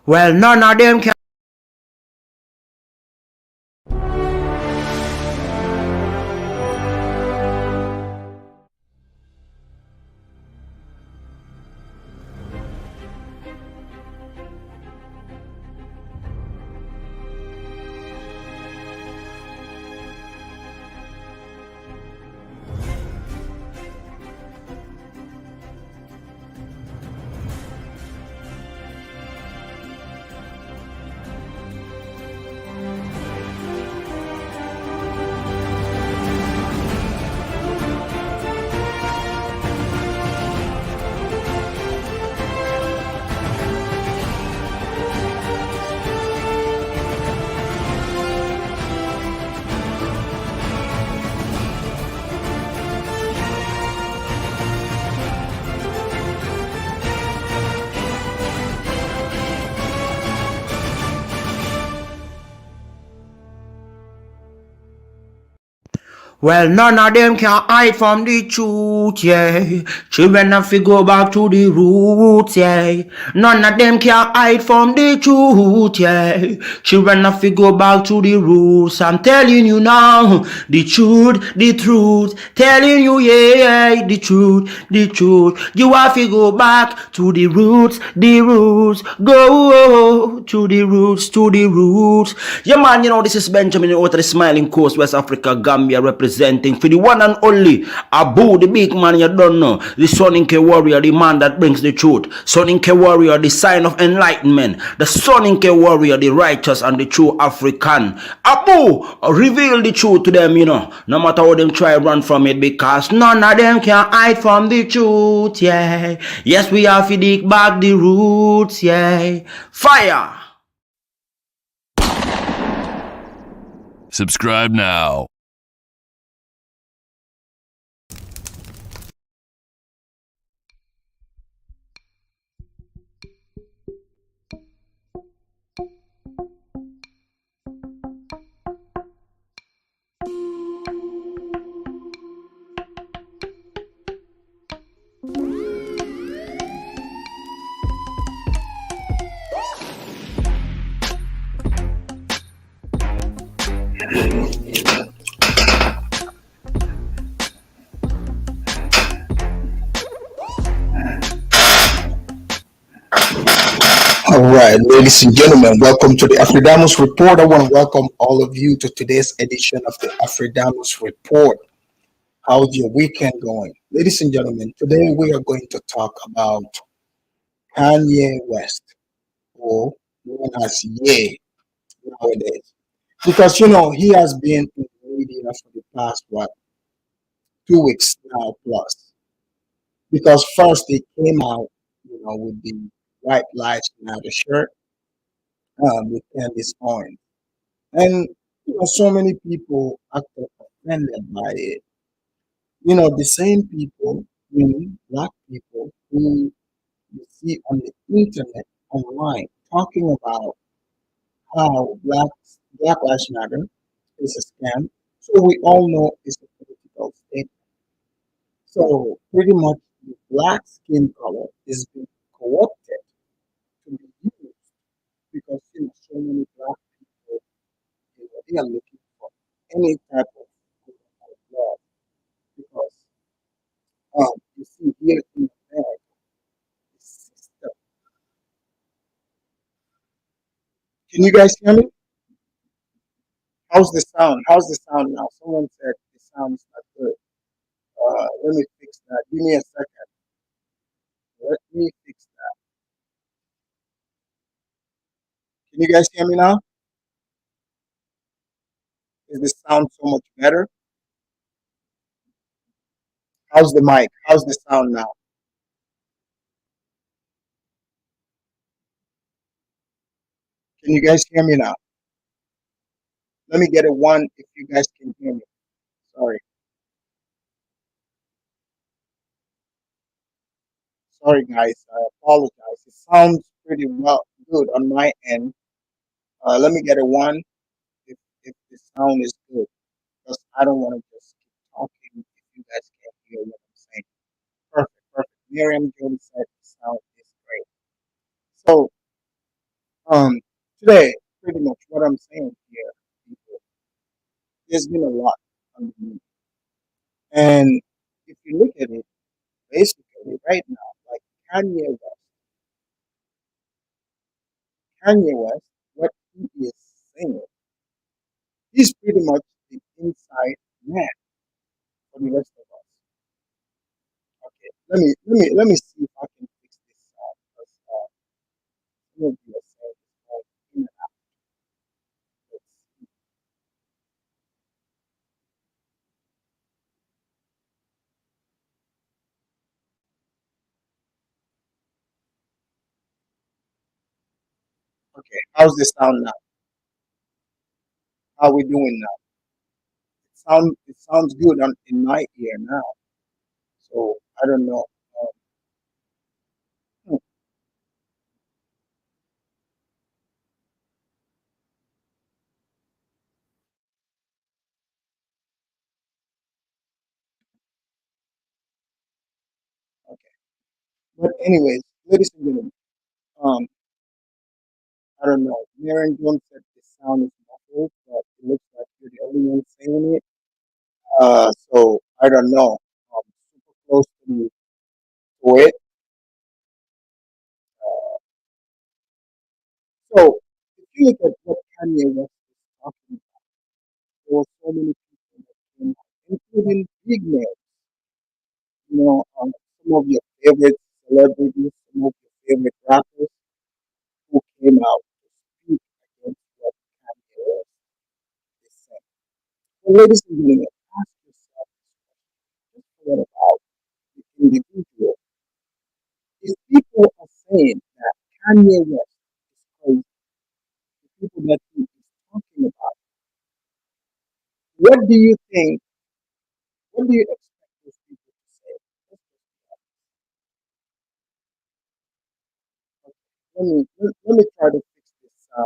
Well, none of them can. Well, none of them can hide from the truth, yeah. Children have to go back to the roots, yeah. None of them can hide from the truth, yeah. Children have to go back to the roots. I'm telling you now, the truth. Telling you, yeah, the truth, the truth. You have to go back to the roots, the roots. Go to the roots, to the roots. Yeah, man, you know, this is Benjamin out of the Smiling Coast, West Africa, Gambia, representing for the one and only Abu, the big man you don't know, the Soninke warrior, the man that brings the truth, Soninke warrior, the sign of enlightenment, the Soninke warrior, the righteous and the true African. Abu, reveal the truth to them, you know, no matter how them try to run from it, because none of them can hide from the truth, yeah. Yes, we have to dig back the roots, yeah. Fire! Subscribe now. All right, ladies and gentlemen, welcome to the Afridamus Report. I want to welcome all of you to today's edition of the Afridamus Report. How's your weekend going? Ladies and gentlemen, today we are going to talk about Kanye West, or known as Ye nowadays. Because, you know, he has been in the media for the past, 2 weeks now plus. Because first he came out, with the White Lives Matter shirt with Candace Owens. And so many people are offended by it. The same people, meaning black people, who you see on the internet online talking about how Black Lives Matter is a scam. So we all know it's a political statement. So pretty much the black skin color is being co-opted to be used because so many black people they are looking for any type of love because you see here in America, the system. Can you guys hear me? How's the sound? How's the sound now? Someone said the sound is not good. Let me fix that. Give me a second. Let me fix that. Can you guys hear me now? Is the sound so much better? How's the mic? How's the sound now? Can you guys hear me now? Let me get a one if you guys can hear me. Sorry. Sorry, guys. I apologize. It sounds pretty well good on my end. Let me get a one if the sound is good because I don't want to just keep talking if you guys can't hear what I'm saying. Perfect, perfect. Miriam Jody said the sound is great. So Um, Today, pretty much what I'm saying here, people, there's been a lot on the news. And if you look at it, basically right now, like Kanye West, Kanye West, what he is saying, he's pretty much the inside man for the rest of us. Okay, let me see if I can fix this because some of you are saying it's like in and out. Let's see. Okay, how's the sound now? How we doing now? It sounds good in my ear now. So I don't know. Um, hmm, okay, but anyways, ladies and gentlemen, um, I don't know. Maren Jones said the sound is muffled, but it looks like you're the only one saying it. So I don't know. Super close to it. So if you look at what Kanye West is talking about, there were so many people that came out, including big names. Some of your favorite celebrities, some of your favorite rappers who came out to speak against what Kanye West is saying. So ladies and gentlemen, ask yourself just what about the individual. If people are saying that Kanye West is crazy, the people that he is talking about, what do you think? What do you expect those people to say? Let me try to fix this. Uh,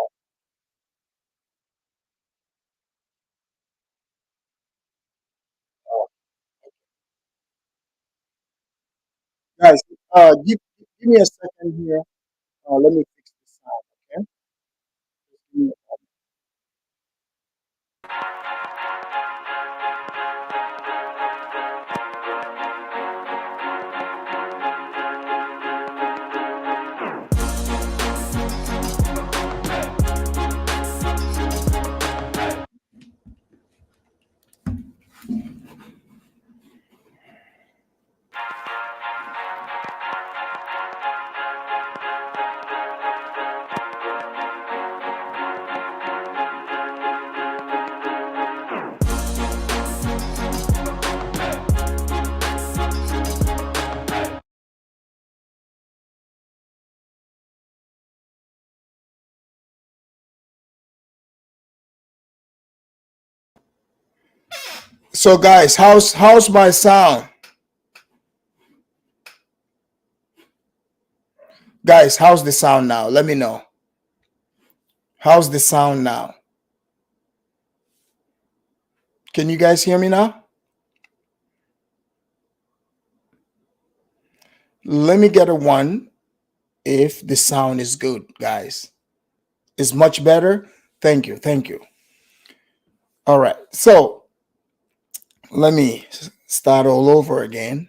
Guys, give me a second here. Let me fix this sound. Okay. Just give me a So guys, how's my sound? Guys, how's the sound now? Let me know. How's the sound now? Can you guys hear me now? Let me get a one if the sound is good, guys. Is much better. Thank you. Thank you. All right. So let me start all over again.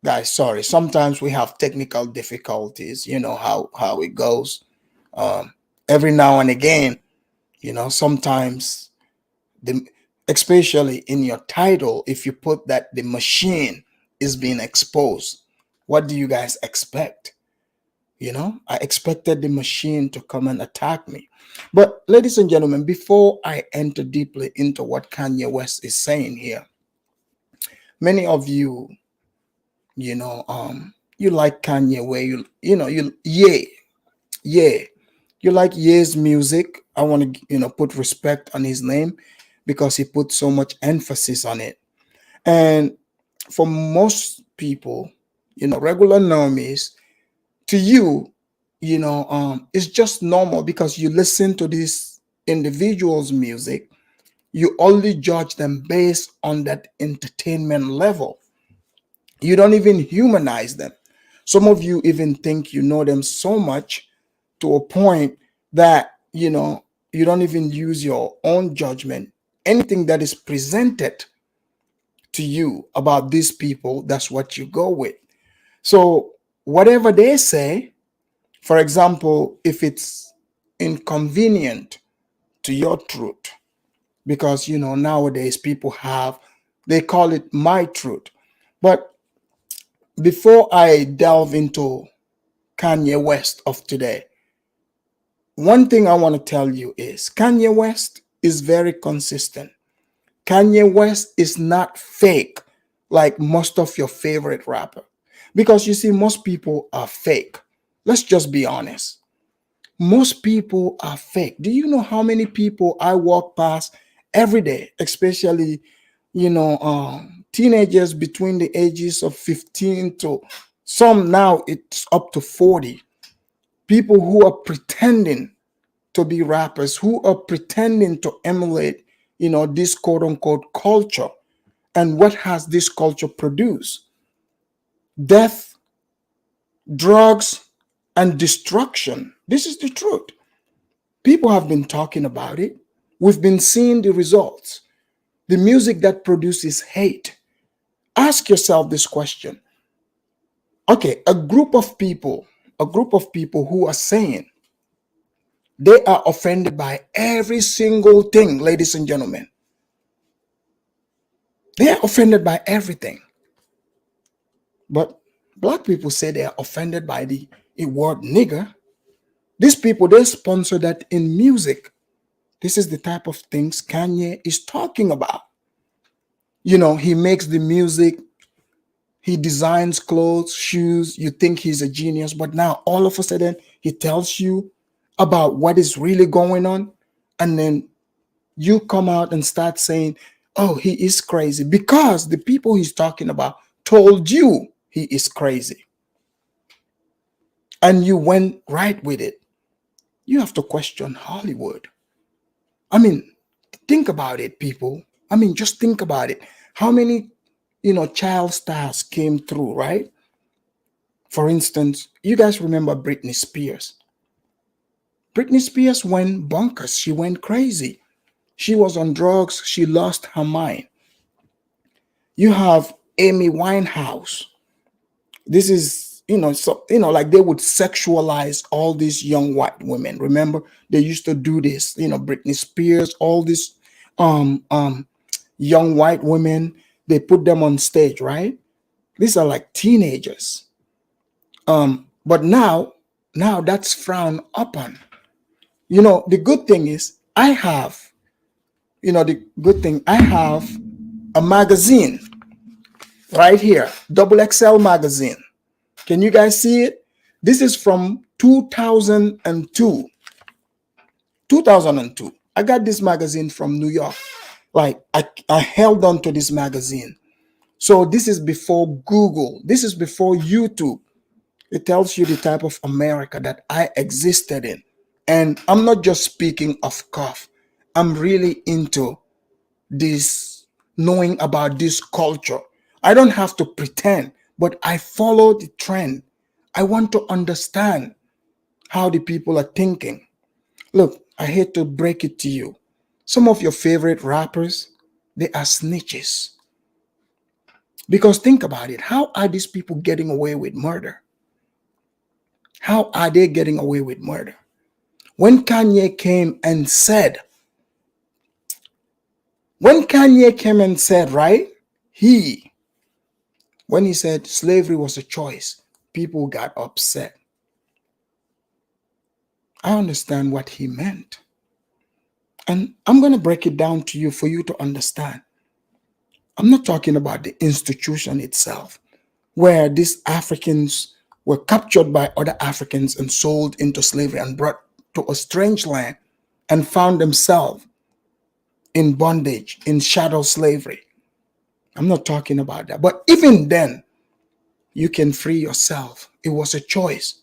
Guys, sorry. Sometimes we have technical difficulties. You know how it goes. Um, every now and again, sometimes the especially in your title, if you put that the machine is being exposed, what do you guys expect? I expected the machine to come and attack me. But ladies and gentlemen, before I enter deeply into what Kanye West is saying here, many of you, you like Kanye where yeah, you like Ye's music. I want to, put respect on his name because he put so much emphasis on it. And for most people, regular normies, to you, it's just normal because you listen to these individuals' music. You only judge them based on that entertainment level. You don't even humanize them. Some of you even think you know them so much to a point that, you don't even use your own judgment. Anything that is presented to you about these people, that's what you go with. So whatever they say, for example, if it's inconvenient to your truth, because nowadays people have, they call it my truth. But before I delve into Kanye West of today, one thing I want to tell you is Kanye West is very consistent. Kanye West is not fake like most of your favorite rapper. Because you see, most people are fake. Let's just be honest. Most people are fake. Do you know how many people I walk past every day, especially, teenagers between the ages of 15 to some now it's up to 40. People who are pretending to be rappers, who are pretending to emulate, this quote unquote culture. And what has this culture produced? Death, drugs, and destruction. This is the truth. People have been talking about it. We've been seeing the results. The music that produces hate. Ask yourself this question. Okay, a group of people who are saying they are offended by every single thing, ladies and gentlemen. They are offended by everything. But black people say they are offended by the word nigger. These people, they sponsor that in music. This is the type of things Kanye is talking about. He makes the music, he designs clothes, shoes. You think he's a genius, but now all of a sudden he tells you about what is really going on. And then you come out and start saying, oh, he is crazy, because the people he's talking about told you he is crazy. And you went right with it. You have to question HollyWood. I mean, think about it, people. I mean, just think about it. How many, child stars came through, right? For instance, you guys remember Britney Spears. Britney Spears went bonkers. She went crazy. She was on drugs. She lost her mind. You have Amy Winehouse. This is, so, like they would sexualize all these young white women. Remember, they used to do this, Britney Spears, all these young white women, they put them on stage, right? These are like teenagers. But now that's frowned upon. The good thing is the good thing, I have a magazine right here, double XL magazine. Can you guys see it? This is from 2002. 2002. I got this magazine from New York. Like I held on to this magazine. So this is before Google. This is before YouTube. It tells you the type of America that I existed in. And I'm not just speaking of cuff. I'm really into this, knowing about this culture. I don't have to pretend, but I follow the trend. I want to understand how the people are thinking. Look, I hate to break it to you. Some of your favorite rappers, they are snitches. Because think about it. How are these people getting away with murder? How are they getting away with murder? When Kanye came and said, right, when he said slavery was a choice, people got upset. I understand what he meant. And I'm going to break it down to you for you to understand. I'm not talking about the institution itself, where these Africans were captured by other Africans and sold into slavery and brought to a strange land and found themselves in bondage, in shadow slavery. I'm not talking about that. But even then, you can free yourself. It was a choice.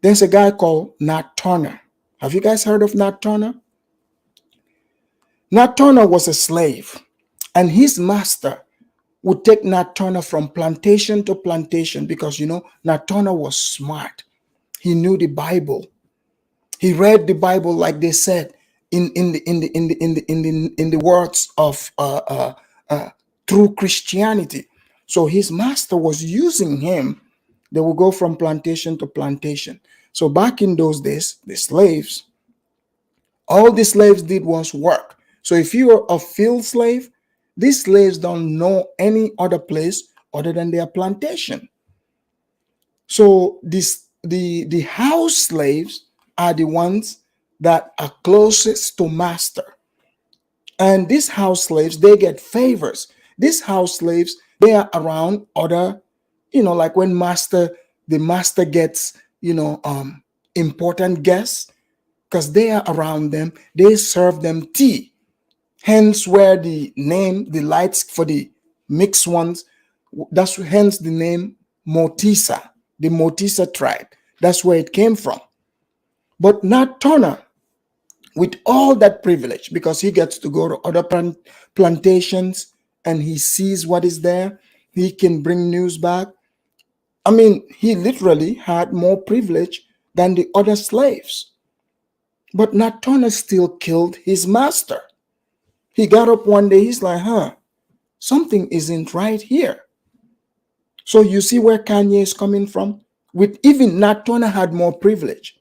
There's a guy called Nat Turner. Have you guys heard of Nat Turner? Nat Turner was a slave, and his master would take Nat Turner from plantation to plantation because, Nat Turner was smart. He knew the Bible. He read the Bible like they said in the words of true Christianity. So his master was using him. They will go from plantation to plantation. So back in those days, the slaves, all the slaves did was work. So if you are a field slave, these slaves don't know any other place other than their plantation. So the house slaves are the ones that are closest to master. And these house slaves, they get favors. These house slaves, they are around other, like when the master gets, important guests, because they are around them, they serve them tea. Hence where the name, the lights for the mixed ones, that's hence the name Motisa, the Motisa tribe. That's where it came from. But not Turner, with all that privilege, because he gets to go to other plantations and he sees what is there. He can bring news back. I mean, he literally had more privilege than the other slaves. But Nat Turner still killed his master. He got up one day, he's like, something isn't right here. So you see where Kanye is coming from? With even Nat Turner had more privilege.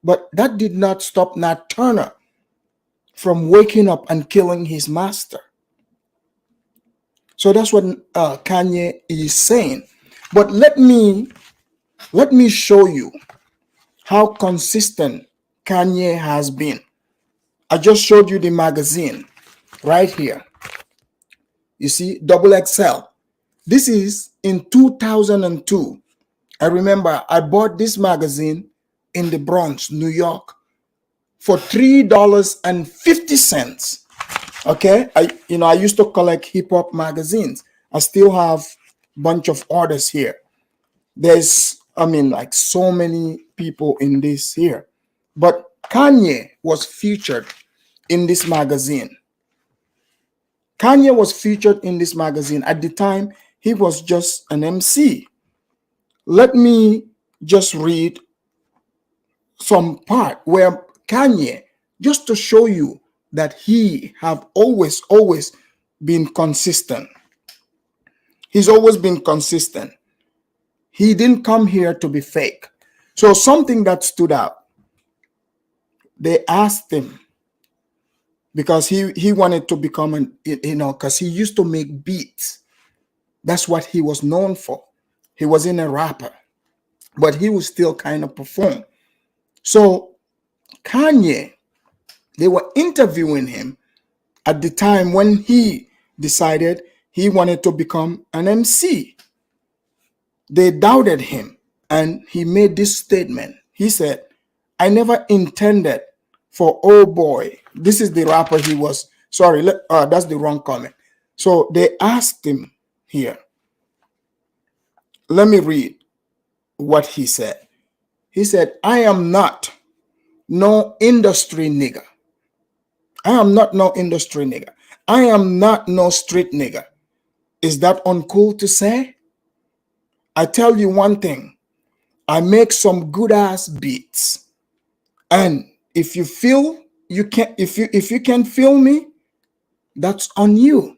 But that did not stop Nat Turner from waking up and killing his master. So that's what Kanye is saying. But let me show you how consistent Kanye has been. I just showed you the magazine right here. You see, double XL. This is in 2002. I remember I bought this magazine in the Bronx, New York, for $3.50. Okay, I used to collect hip hop magazines. I still have a bunch of orders here. There's, like so many people in this here, but Kanye was featured in this magazine. Kanye was featured in this magazine. At the time, he was just an MC. Let me just read some part where Kanye, just to show you that he have always been consistent. He's always been consistent. He didn't come here to be fake. So something that stood out, they asked him, because he wanted to become because he used to make beats. That's what he was known for. He wasn't a rapper, but he would still kind of perform. So Kanye, they were interviewing him at the time when he decided he wanted to become an MC. They doubted him, and he made this statement. He said, I never intended for old boy. This is the rapper he was. Sorry, that's the wrong comment. So they asked him here. Let me read what he said. He said, I am not no industry nigga. I am not no industry nigga. I am not no street nigga. Is that uncool to say? I tell you one thing. I make some good ass beats. And if you feel you can, if you can feel me, that's on you.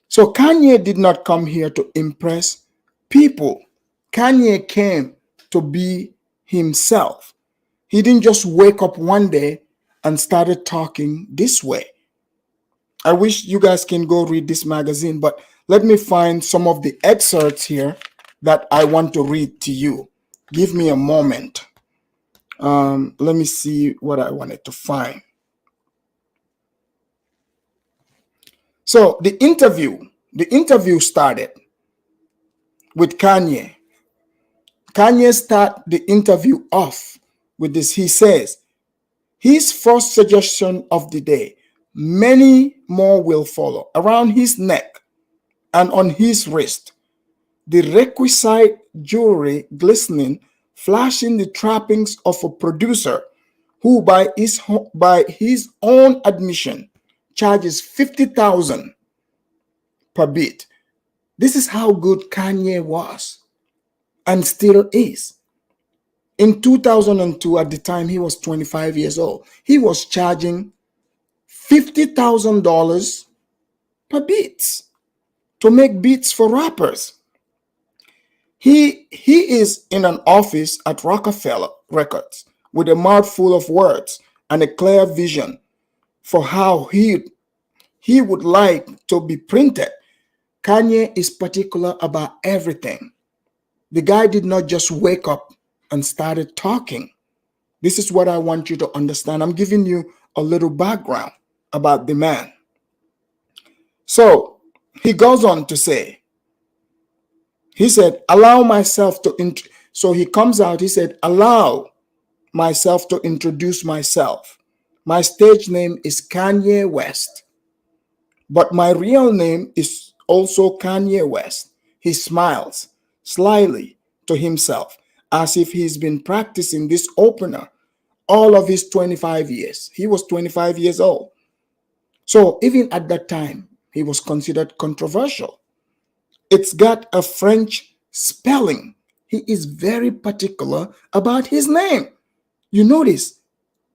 So Kanye did not come here to impress people. Kanye came to be himself. He didn't just wake up one day and started talking this way. I wish you guys can go read this magazine, but let me find some of the excerpts here that I want to read to you. Give me a moment. Let me see what I wanted to find. So the interview started with Kanye. Kanye start the interview off with this. He says, his first suggestion of the day, many more will follow, around his neck and on his wrist, the requisite jewelry glistening, flashing the trappings of a producer who by his own admission charges $50,000 per beat. This is how good Kanye was and still is. In 2002, at the time he was 25 years old, he was charging $50,000 per beats to make beats for rappers. He is in an office at Rockefeller Records with a mouth full of words and a clear vision for how he would like to be printed. Kanye is particular about everything. The guy did not just wake up and started talking. This is what I want you to understand. I'm giving you a little background about the man. So he goes on to say, he said, allow myself to, so he comes out, he said, allow myself to introduce myself. My stage name is Kanye West, but my real name is also Kanye West. He smiles slyly to himself as if he's been practicing this opener all of his 25 years. He was 25 years old. So even at that time, he was considered controversial. It's got a French spelling. He is very particular about his name. You notice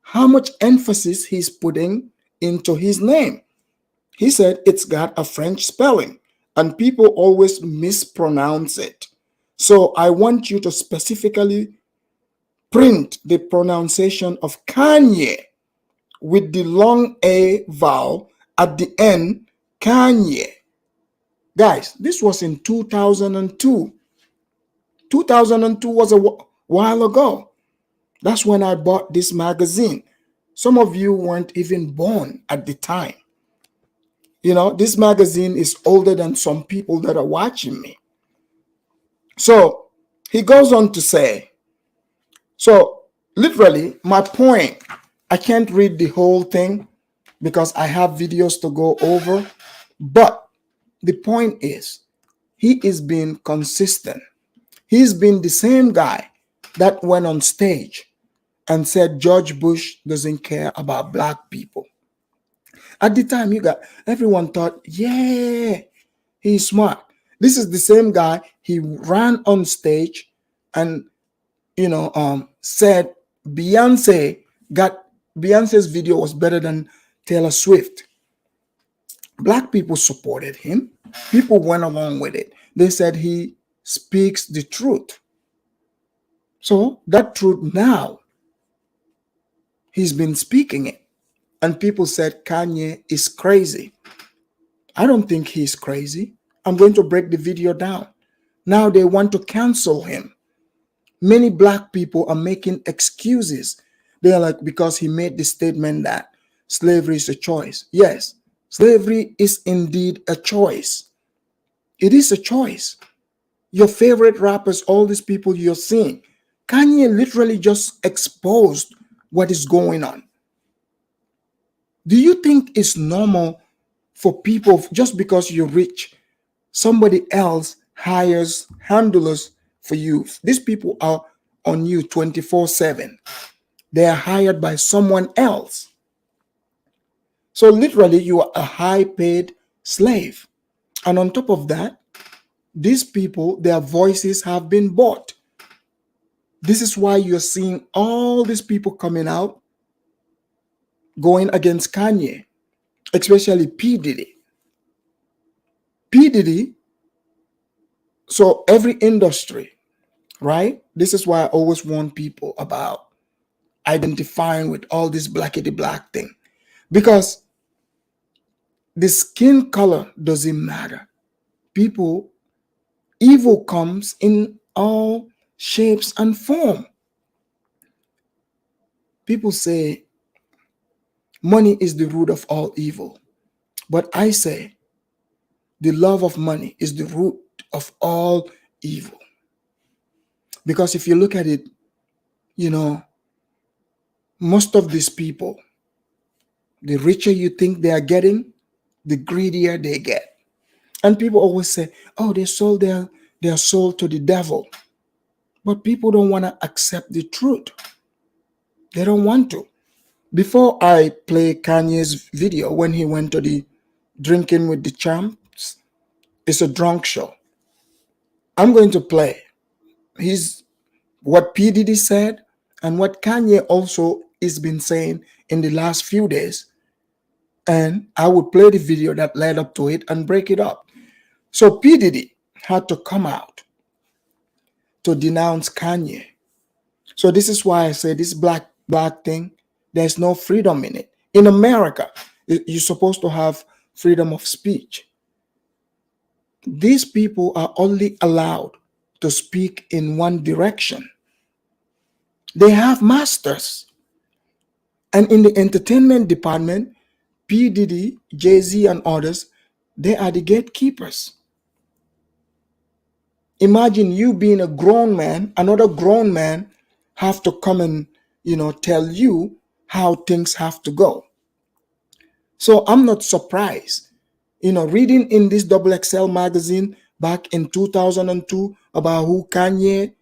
how much emphasis he's putting into his name. He said it's got a French spelling and people always mispronounce it. So I want you to specifically print the pronunciation of Kanye with the long A vowel at the end, Kanye. Guys, this was in 2002. 2002 was a while ago. That's when I bought this magazine. Some of you weren't even born at the time. You know, this magazine is older than some people that are watching me. So he goes on to say, so literally, my point, I can't read the whole thing because I have videos to go over, but the point is, he is being consistent. He's been the same guy that went on stage and said George Bush doesn't care about black people. At the time, everyone thought, yeah, he's smart. This is the same guy. He ran on stage and said Beyonce's video was better than Taylor Swift. Black people supported him. People went along with it. They said he speaks the truth. So that truth now, he's been speaking it. And people said Kanye is crazy. I don't think he's crazy. I'm going to break the video down. Now they want to cancel him. Many black people are making excuses. They're like, because he made the statement that slavery is a choice. Yes, slavery is indeed a choice. It is a choice. Your favorite rappers, all these people you're seeing, Kanye literally just exposed what is going on. Do you think it's normal for people, just because you're rich, somebody else hires handlers for you? These people are on you 24/7. They are hired by someone else. So literally, you are a high-paid slave. And on top of that, these people, their voices have been bought. This is why you're seeing all these people coming out going against Kanye, especially P. Diddy. P. Diddy, so every industry, right? This is why I always warn people about identifying with all this blackity black thing, because the skin color doesn't matter. People, evil comes in all shapes and form. People say money is the root of all evil, but I say the love of money is the root of all evil. Because if you look at it, most of these people, the richer you think they are getting, the greedier they get. And people always say, oh, they sold their soul to the devil. But people don't want to accept the truth. They don't want to. Before I play Kanye's video when he went to the Drinking with the Champs, it's a drunk show. I'm going to play his What P. Diddy said and what Kanye also has been saying in the last few days. And I would play the video that led up to it and break it up. So P. Diddy had to come out to denounce Kanye. So this is why I say this black thing, there's no freedom in it. In America, you're supposed to have freedom of speech. These people are only allowed to speak in one direction. They have masters. And in the entertainment department, P. Diddy, Jay-Z, and others, they are the gatekeepers. Imagine you being a grown man, another grown man have to come and, tell you how things have to go. So I'm not surprised. Reading in this Double XL magazine back in 2002 about who Kanye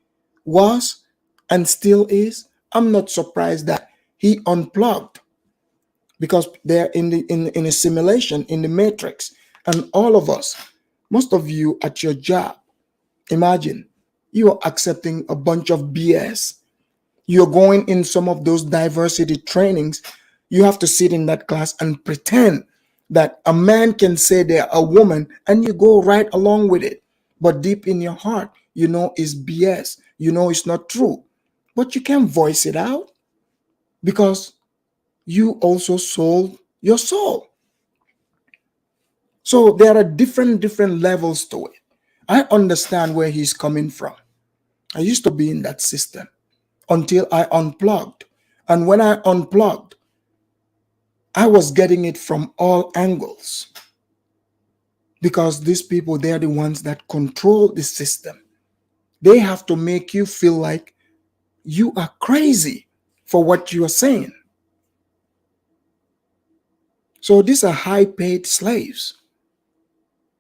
was and still is, I'm not surprised that he unplugged, because they're in a simulation in the matrix. And all of us, most of you at your job, imagine you are accepting a bunch of BS. You're going in some of those diversity trainings. You have to sit in that class and pretend that a man can say they're a woman, and you go right along with it. But deep in your heart, it's BS. It's not true. But you can't voice it out because you also sold your soul. So there are different levels to it. I understand where he's coming from. I used to be in that system until I unplugged. And when I unplugged, I was getting it from all angles, because these people, they're the ones that control the system. They have to make you feel like you are crazy for what you are saying. So these are high paid slaves.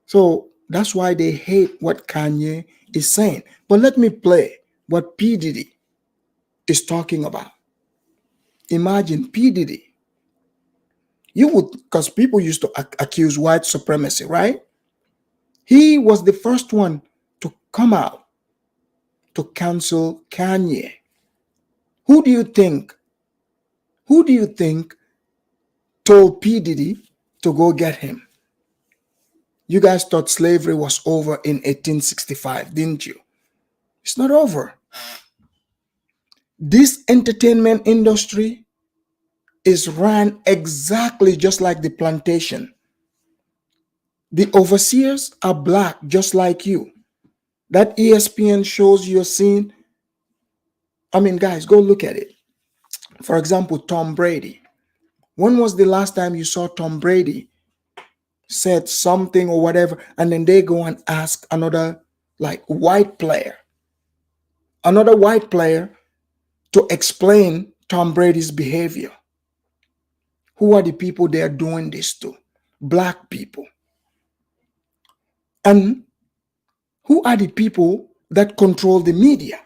So that's why they hate what Kanye is saying. But let me play what P. Diddy is talking about. Imagine P. Diddy. You would, because people used to accuse white supremacy, right? He was the first one to come out to cancel Kanye. Who do you think? Who do you think told P. Diddy to go get him? You guys thought slavery was over in 1865, didn't you? It's not over. This entertainment industry is ran exactly just like the plantation. The overseers are black, just like you. That ESPN shows you're seeing. I mean, guys, go look at it. For example, Tom Brady. When was the last time you saw Tom Brady said something or whatever, and then they go and ask another another white player to explain Tom Brady's behavior? Who are the people they are doing this to? Black people. And who are the people that control the media?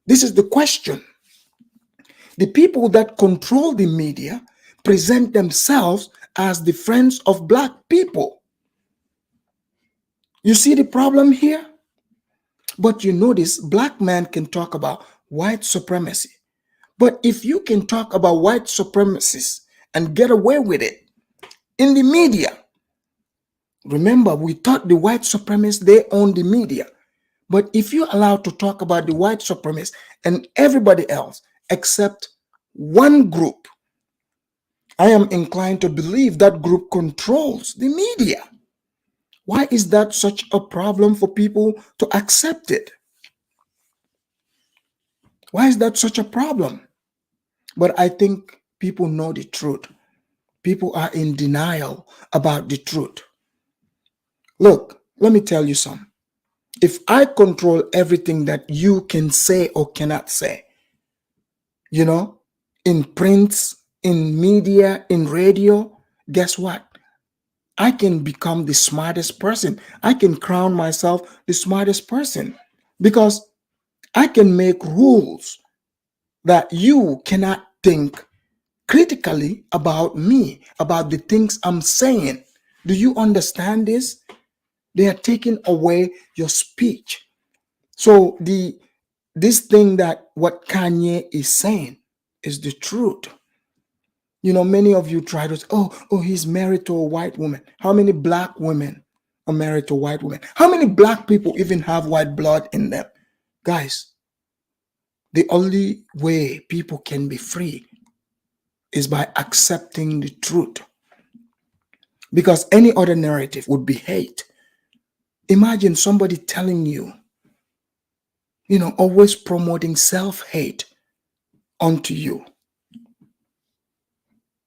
This is the question. The people that control the media present themselves as the friends of black people. You see the problem here? But you notice black men can talk about white supremacy. But if you can talk about white supremacists and get away with it in the media, remember, we thought the white supremacists, they own the media. But if you're allowed to talk about the white supremacists and everybody else except one group, I am inclined to believe that group controls the media. Why is that such a problem for people to accept it? Why is that such a problem? But I think people know the truth. People are in denial about the truth. Look, let me tell you something. If I control everything that you can say or cannot say, in prints, in media, in radio, guess what? I can become the smartest person. I can crown myself the smartest person because I can make rules that you cannot think critically about me, about the things I'm saying. Do you understand this? They are taking away your speech. So the this thing that what Kanye is saying is the truth. You know, many of you try to say, oh, he's married to a white woman. How many black women are married to white women? How many black people even have white blood in them? Guys, the only way people can be free is by accepting the truth. Because any other narrative would be hate. Imagine somebody telling you, always promoting self-hate onto you.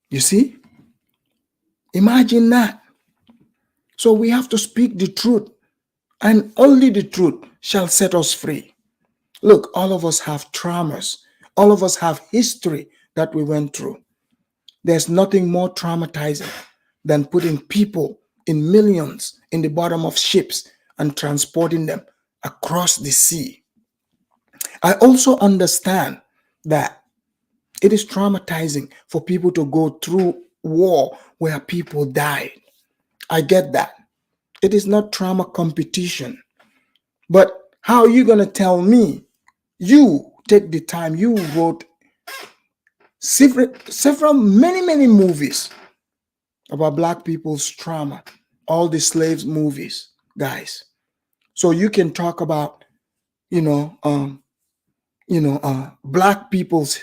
You see? Imagine that. So we have to speak the truth, and only the truth shall set us free. Look, all of us have traumas. All of us have history that we went through. There's nothing more traumatizing than putting people in millions in the bottom of ships and transporting them across the sea. I also understand that it is traumatizing for people to go through war where people died. I get that. It is not trauma competition. But how are you going to tell me you take the time, you wrote many movies about black people's trauma, all the slaves movies, guys. So you can talk about, black people's,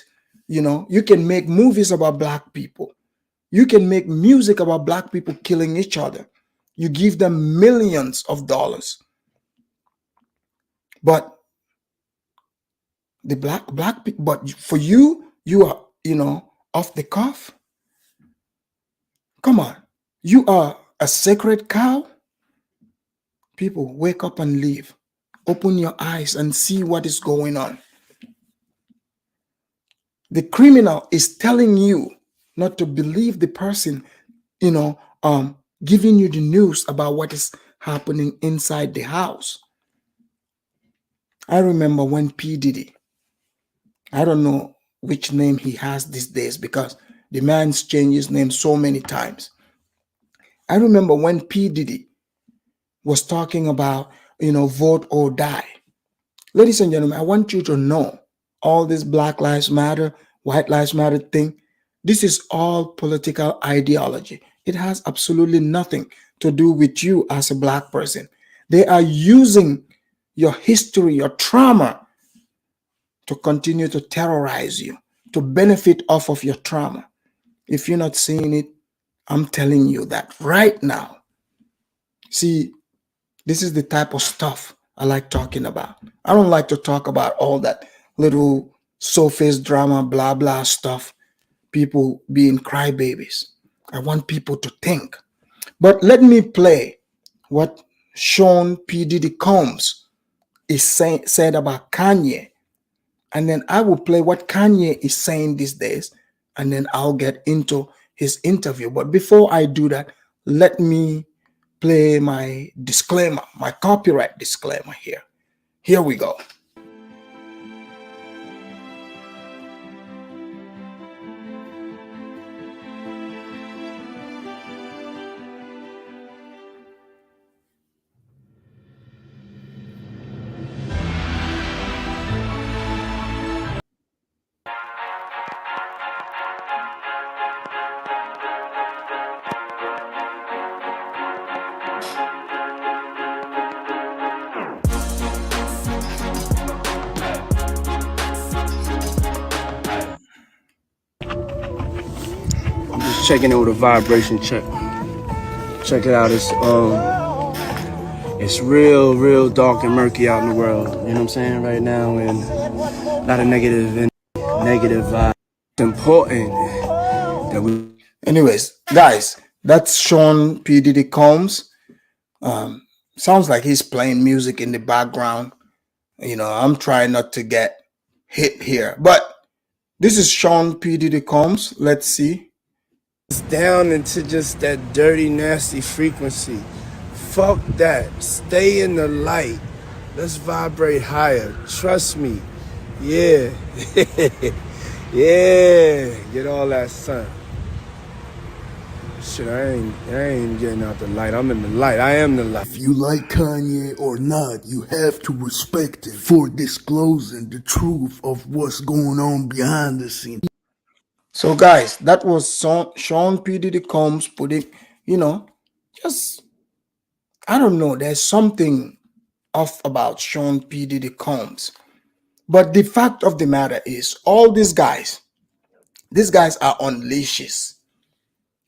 you can make movies about black people. You can make music about black people killing each other. You give them millions of dollars. But the black people, but for you are, off the cuff. Come on. You are a sacred cow. People, wake up and leave. Open your eyes and see what is going on. The criminal is telling you not to believe the person, giving you the news about what is happening inside the house. I remember when P. Diddy, I don't know which name he has these days because the man's changed his name so many times. I remember when P. Diddy was talking about, vote or die. Ladies and gentlemen, I want you to know all this Black Lives Matter, White Lives Matter thing, this is all political ideology. It has absolutely nothing to do with you as a black person. They are using your history, your trauma, to continue to terrorize you, to benefit off of your trauma. If you're not seeing it, I'm telling you that right now. See, this is the type of stuff I like talking about. I don't like to talk about all that little surface drama, blah, blah stuff, people being crybabies. I want people to think. But let me play what Sean P. Diddy Combs said about Kanye. And then I will play what Kanye is saying these days. And then I'll get into his interview. But before I do that, let me play my disclaimer, my copyright disclaimer here. Here we go. Checking it with a vibration check. Check it out. It's real dark and murky out in the world. You know what I'm saying? Right now, and a lot of negative vibes. It's important that we. Anyways, guys, that's Sean P. Diddy Combs. Sounds like he's playing music in the background. I'm trying not to get hit here, but this is Sean P. Diddy Combs. Let's see. It's down into just that dirty, nasty frequency. Fuck that. Stay in the light. Let's vibrate higher. Trust me. Yeah. Yeah. Get all that sun. Shit, I ain't getting out the light. I'm in the light. I am the light. If you like Kanye or not, you have to respect him for disclosing the truth of what's going on behind the scenes. So, guys, that was Sean P. Diddy Combs putting, you know, just, I don't know, there's something off about Sean P. Diddy Combs. But the fact of the matter is, all these guys are on leashes.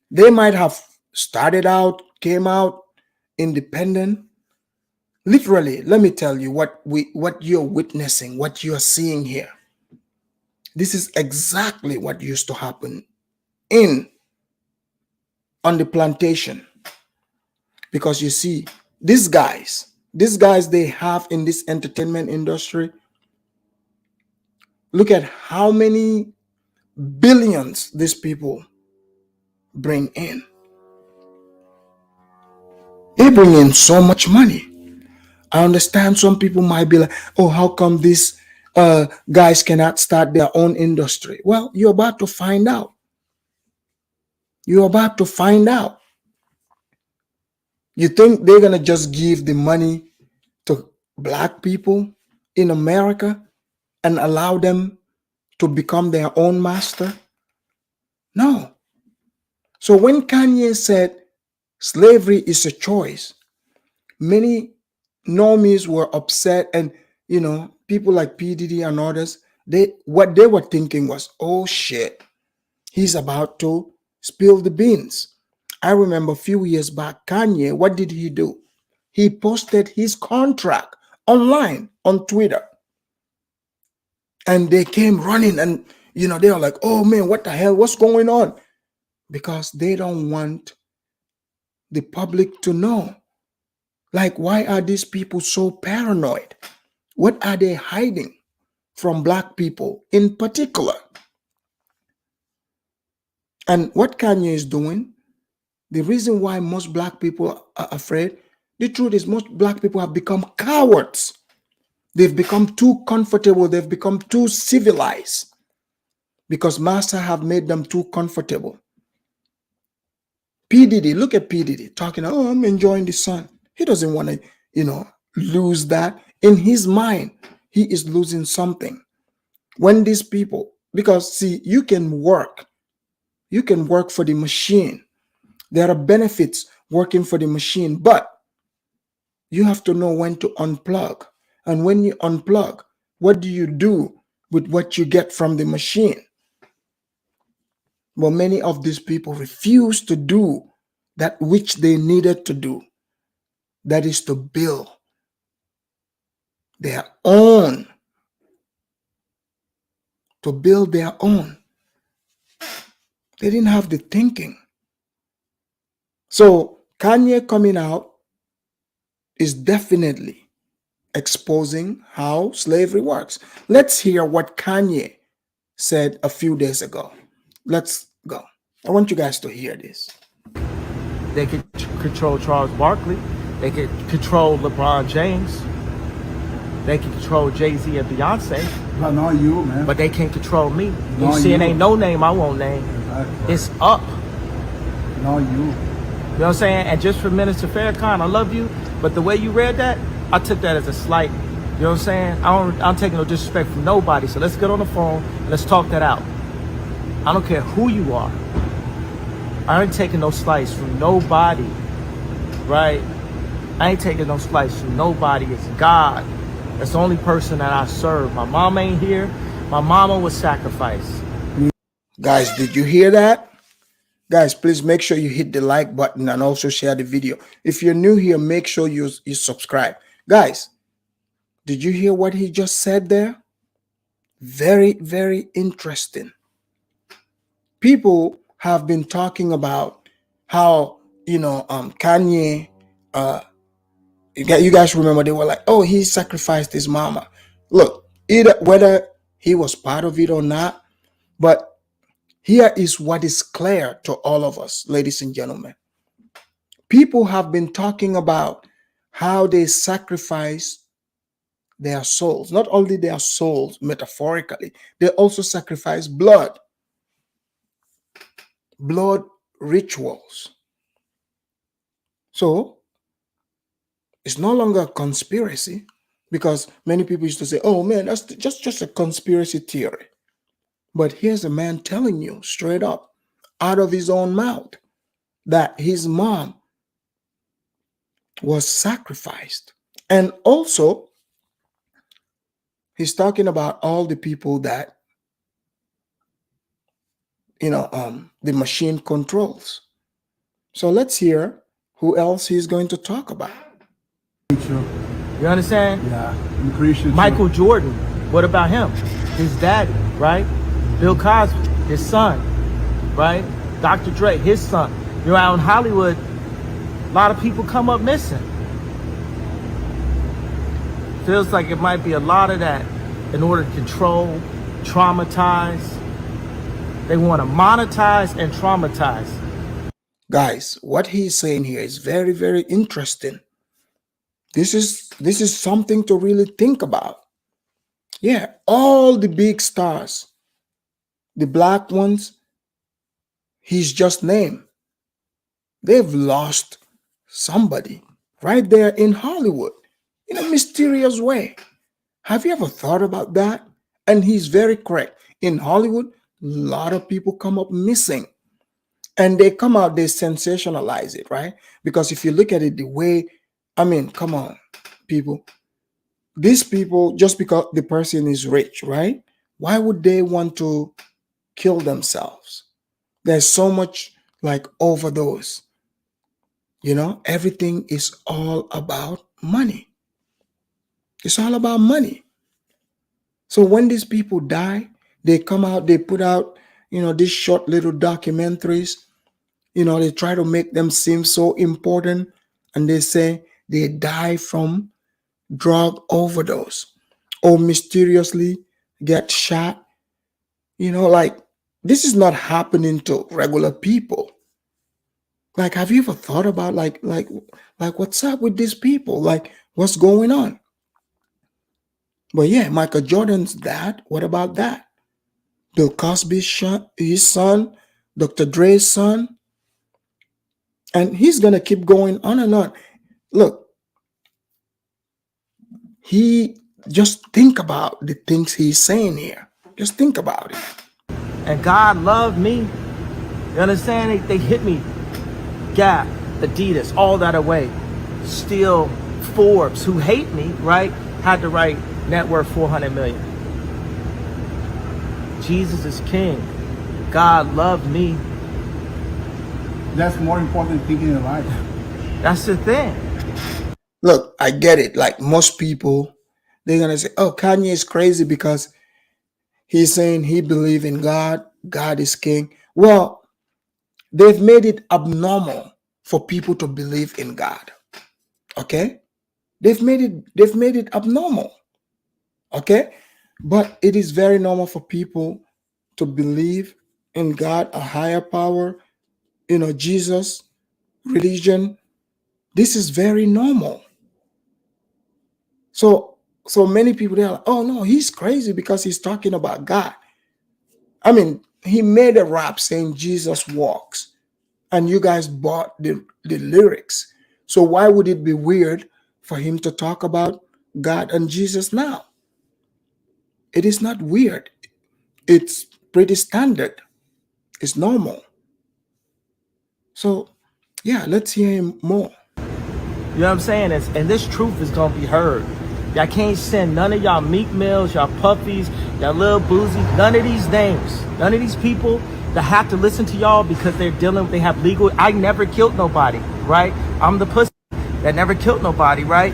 They might have came out independent. Literally, let me tell you what you're witnessing, what you're seeing here. This is exactly what used to happen in on the plantation. Because you see, these guys they have in this entertainment industry, look at how many billions these people bring in. They bring in so much money. I understand some people might be like, oh, how come these guys cannot start their own industry? Well, you're about to find out. You're about to find out. You think they're going to just give the money to black people in America and allow them to become their own master? No. So when Kanye said slavery is a choice, many normies were upset, and people like P Diddy and others, what they were thinking was, oh shit, he's about to spill the beans. I remember a few years back, Kanye, what did he do? He posted his contract online on Twitter, and they came running, and they were like, oh man, what the hell, what's going on? Because they don't want the public to know. Like, why are these people so paranoid? What are they hiding from black people in particular? And what Kanye is doing, the reason why most black people are afraid, the truth is most black people have become cowards. They've become too comfortable. They've become too civilized because master have made them too comfortable. P. Diddy, look at P. Diddy talking, oh, I'm enjoying the sun. He doesn't want to, lose that. In his mind, he is losing something. When these people, because see, you can work for the machine. There are benefits working for the machine, but you have to know when to unplug. And when you unplug, what do you do with what you get from the machine? Well, many of these people refuse to do that which they needed to do. That is to build their own. To build their own. They didn't have the thinking. So Kanye coming out is definitely exposing how slavery works. Let's hear what Kanye said a few days ago. Let's go. I want you guys to hear this. They could control Charles Barkley. They could control LeBron James. They can control Jay-Z and Beyonce. But not you, man. But they can't control me. Not You see, it you. ain't no name I won't name. Exactly. It's up. Not you. You know what I'm saying? And just for Minister Farrakhan, I love you, but the way you read that, I took that as a slight. You know what I'm saying? I'm taking no disrespect from nobody. So let's get on the phone and let's talk that out. I don't care who you are. I ain't taking no slice from nobody, right? I ain't taking no slice from nobody. It's God. That's the only person that I serve. My mom ain't here. My mama was sacrificed. Guys, did you hear that? Guys, please make sure you hit the like button and also share the video. If you're new here, make sure you subscribe. Guys, did you hear what he just said there? Very, very interesting. People have been talking about how, Kanye, you guys remember they were like, oh, he sacrificed his mama. Look, either whether he was part of it or not, but here is what is clear to all of us, ladies and gentlemen. People have been talking about how they sacrifice their souls, not only their souls metaphorically, they also sacrifice blood rituals. So it's no longer a conspiracy, because many people used to say, oh man, that's just a conspiracy theory. But here's a man telling you straight up, out of his own mouth, that his mom was sacrificed. And also, he's talking about all the people that, the machine controls. So let's hear who else he's going to talk about. You understand? Yeah, I'm Christian. Michael Jordan, what about him? His daddy, right? Bill Cosby, his son, right? Dr. Dre, his son. You're out in Hollywood, a lot of people come up missing. Feels like it might be a lot of that in order to control, traumatize. They want to monetize and traumatize. Guys, what he's saying here is very, very interesting. This is something to really think about. Yeah, all the big stars, the black ones, he's just named. They've lost somebody right there in Hollywood in a mysterious way. Have you ever thought about that? And he's very correct. In Hollywood, a lot of people come up missing. And they come out, they sensationalize it, right? Because if you look at it the way, come on, people. These people, just because the person is rich, right? Why would they want to kill themselves? There's so much like overdose. Everything is all about money. It's all about money. So when these people die, they come out, they put out, these short little documentaries. They try to make them seem so important, and they say they die from drug overdose or mysteriously get shot. Like, this is not happening to regular people. Like, have you ever thought about like what's up with these people? Like, what's going on? But yeah, Michael Jordan's dad, what about that? Bill Cosby's his son, Dr. Dre's son. And he's going to keep going on and on. Look, just think about the things he's saying here. Just think about it. And God loved me. You understand? They hit me. Gap, Adidas, all that away. Still, Forbes, who hate me, right, had to write net worth 400 million. Jesus is king. God loved me. That's more important thing in life. That's the thing. Look, I get it. Like, most people, they're going to say, oh, Kanye is crazy because he's saying he believes in God. God is king. Well, they've made it abnormal for people to believe in God. Okay? They've made it abnormal. Okay? But it is very normal for people to believe in God, a higher power, Jesus, religion. This is very normal. So many people, they're like, oh no, he's crazy because he's talking about God. He made a rap saying Jesus walks, and you guys bought the lyrics. So why would it be weird for him to talk about God and Jesus now? It is not weird. It's pretty standard. It's normal. So yeah, let's hear him more. You know what I'm saying? And this truth is going to be heard. Y'all can't send none of y'all Meek Mills, y'all Puffies, y'all Lil Boozy, none of these names, none of these people that have to listen to y'all because they have legal. I never killed nobody, right? I'm the pussy that never killed nobody, right?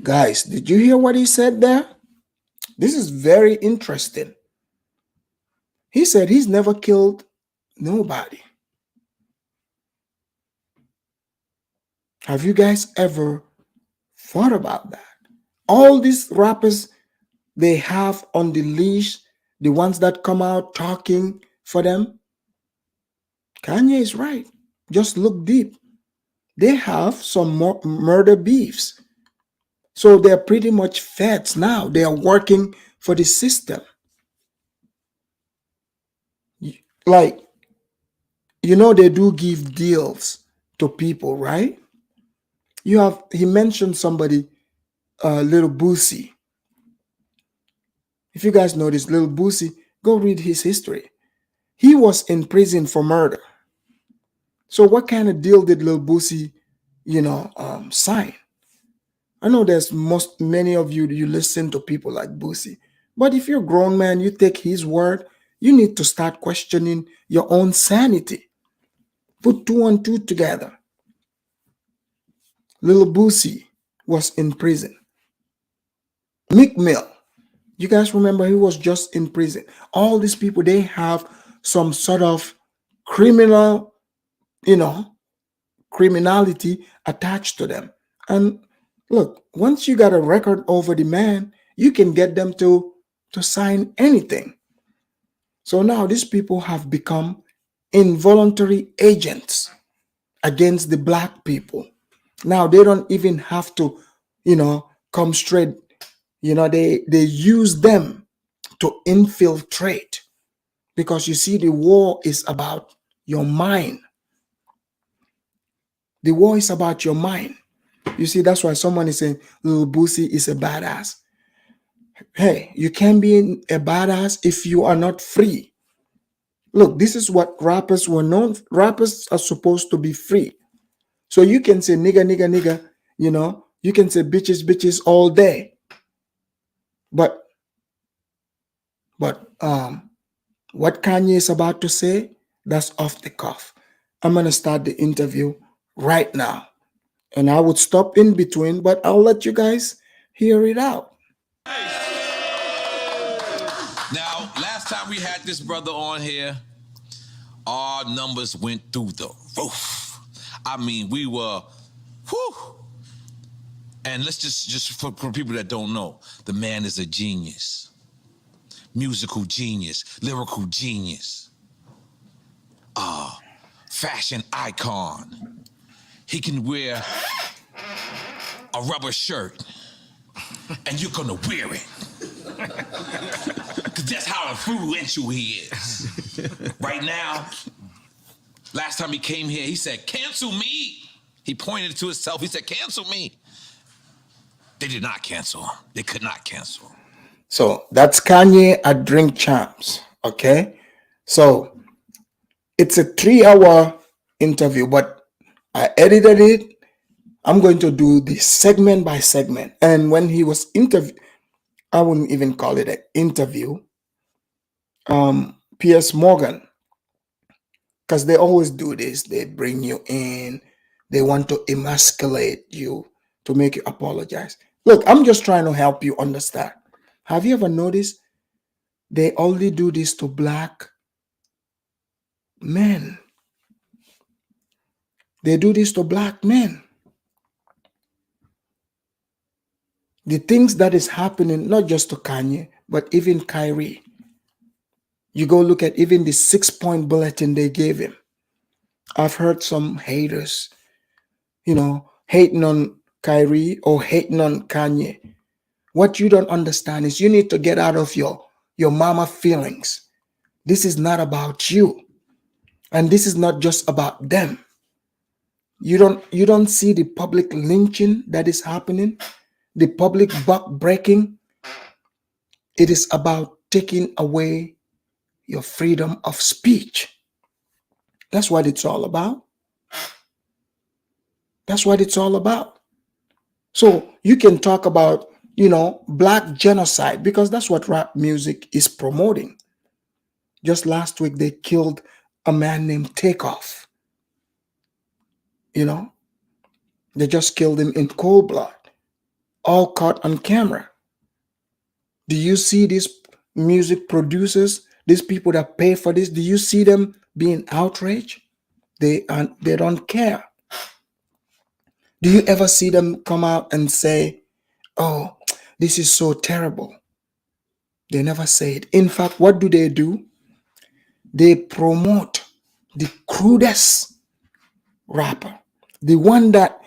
Guys, did you hear what he said there? This is very interesting. He said he's never killed nobody. Have you guys ever thought about that? All these rappers they have on the leash, the ones that come out talking for them, Kanye is right. Just look deep. They have some more murder beefs. So they're pretty much feds now. They are working for the system. Like, they do give deals to people, right? He mentioned somebody, Little Boosie. If you guys know this Little Boosie, go read his history. He was in prison for murder. So what kind of deal did Little Boosie, sign? I know there's many of you listen to people like Boosie, but if you're a grown man, you take his word. You need to start questioning your own sanity. Put two and two together. Little Boosie was in prison. Meek Mill, you guys remember he was just in prison. All these people, they have some sort of criminal, you know, criminality attached to them. And look, once you got a record over the man, you can get them to sign anything. So now these people have become involuntary agents against the black people. Now they don't even have to, come straight. They use them to infiltrate, because you see, the war is about your mind. The war is about your mind. You see, that's why someone is saying Lil Boosie is a badass. Hey, you can't be a badass if you are not free. Look, this is what rappers were known. Rappers are supposed to be free. So you can say nigga, nigga, nigga, you can say bitches, bitches all day. But what Kanye is about to say, that's off the cuff. I'm gonna start the interview right now. And I would stop in between, but I'll let you guys hear it out. Now, last time we had this brother on here, our numbers went through the roof. I mean, we were, whew. And let's just for people that don't know, the man is a genius. Musical genius, lyrical genius. Fashion icon. He can wear a rubber shirt and you're gonna wear it. Cause that's how influential he is. Right now, last time he came here, he said, cancel me. He pointed to himself, he said, cancel me. They did not cancel him. They could not cancel him. So that's Kanye at Drink Champs. Okay. So it's a 3-hour interview, but I edited it. I'm going to do this segment by segment. And when he was interviewed, I wouldn't even call it an interview. P.S. Morgan, because they always do this. They bring you in. They want to emasculate you to make you apologize. Look, I'm just trying to help you understand. Have you ever noticed they only do this to black men? They do this to black men. The things that is happening, not just to Kanye, but even Kyrie. You go look at even the 6-point bulletin they gave him. I've heard some haters, hating on Kyrie or hating on Kanye. What you don't understand is you need to get out of your mama feelings. This is not about you. And this is not just about them. You don't see the public lynching that is happening, the public buck breaking. It is about taking away your freedom of speech. That's what it's all about. That's what it's all about. So you can talk about, black genocide, because that's what rap music is promoting. Just last week, they killed a man named Takeoff. They just killed him in cold blood, all caught on camera. Do you see these music producers, these people that pay for this? Do you see them being outraged? They don't care. Do you ever see them come out and say, oh, this is so terrible? They never say it. In fact, what do? They promote the crudest rapper, the one that,